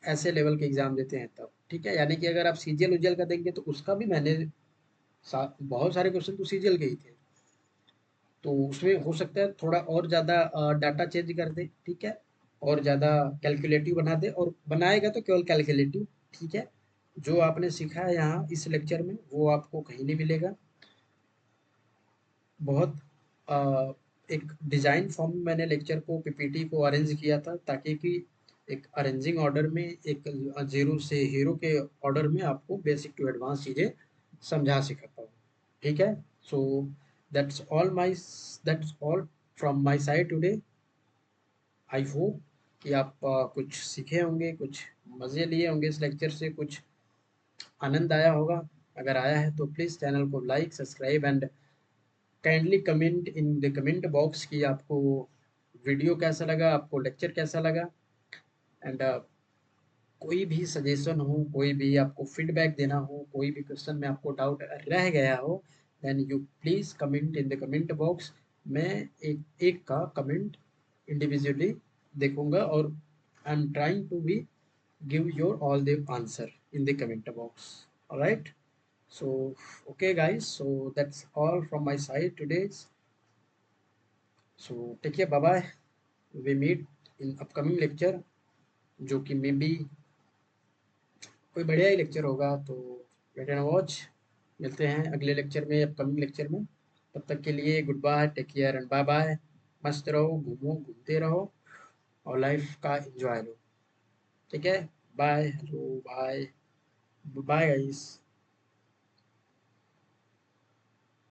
ऐसे लेवल के एग्जाम देते हैं तब। ठीक है, यानी कि अगर आप सीजीएल उजीएल का देंगे तो उसका भी मैंने बहुत सारे क्वेश्चन तो सीजीएल के ही थे, तो उसमें हो सकता है थोड़ा और ज़्यादा डाटा चेंज कर दे। ठीक है, और ज़्यादा कैलकुलेटिव बना दे, और बनाएगा तो केवल कैलकुलेटिव। ठीक है, जो आपने सीखा है यहाँ इस लेक्चर में वो आपको कहीं नहीं मिलेगा। बहुत अ, एक डिज़ाइन फॉर्म में मैंने लेक्चर को, पीपीटी को अरेंज किया था, ताकि कि एक अरेंजिंग ऑर्डर में, एक जीरो से हीरो के ऑर्डर में आपको बेसिक टू एडवांस चीज़ें समझा सिखाता हूँ। ठीक है, so that's all my that's all from my side today. I hope कि आप कुछ सीखे होंगे, कुछ मज़े लिए होंगे इस लेक्चर से, कुछ आनंद आया होगा। अगर आया है तो प्लीज़ चैनल को like, subscribe and kindly comment in the comment box कि आपको वीडियो कैसा लगा, आपको लेक्चर कैसा लगा। एंड कोई भी सजेशन हो, कोई भी आपको फीडबैक देना हो, कोई भी क्वेश्चन में आपको डाउट रह गया हो, then you please comment in the comment box. मैं एक एक का कमेंट इंडिविजुअली देखूंगा, और I am trying to be give your all the answer in the comment box. All right, so okay guys, so that's all from my side today. So take care, bye bye, we meet in upcoming lecture, जो कि मे बी कोई बढ़िया ही लेक्चर होगा, तो वेट एंड वॉच। मिलते हैं अगले लेक्चर में, अपकमिंग लेक्चर में। तब तक के लिए good bye, take care and bye bye. मस्त रहो, घूमो, घूमते रहो, और लाइफ का एंजॉय लो। ठीक है, bye, hello, bye, bye guys.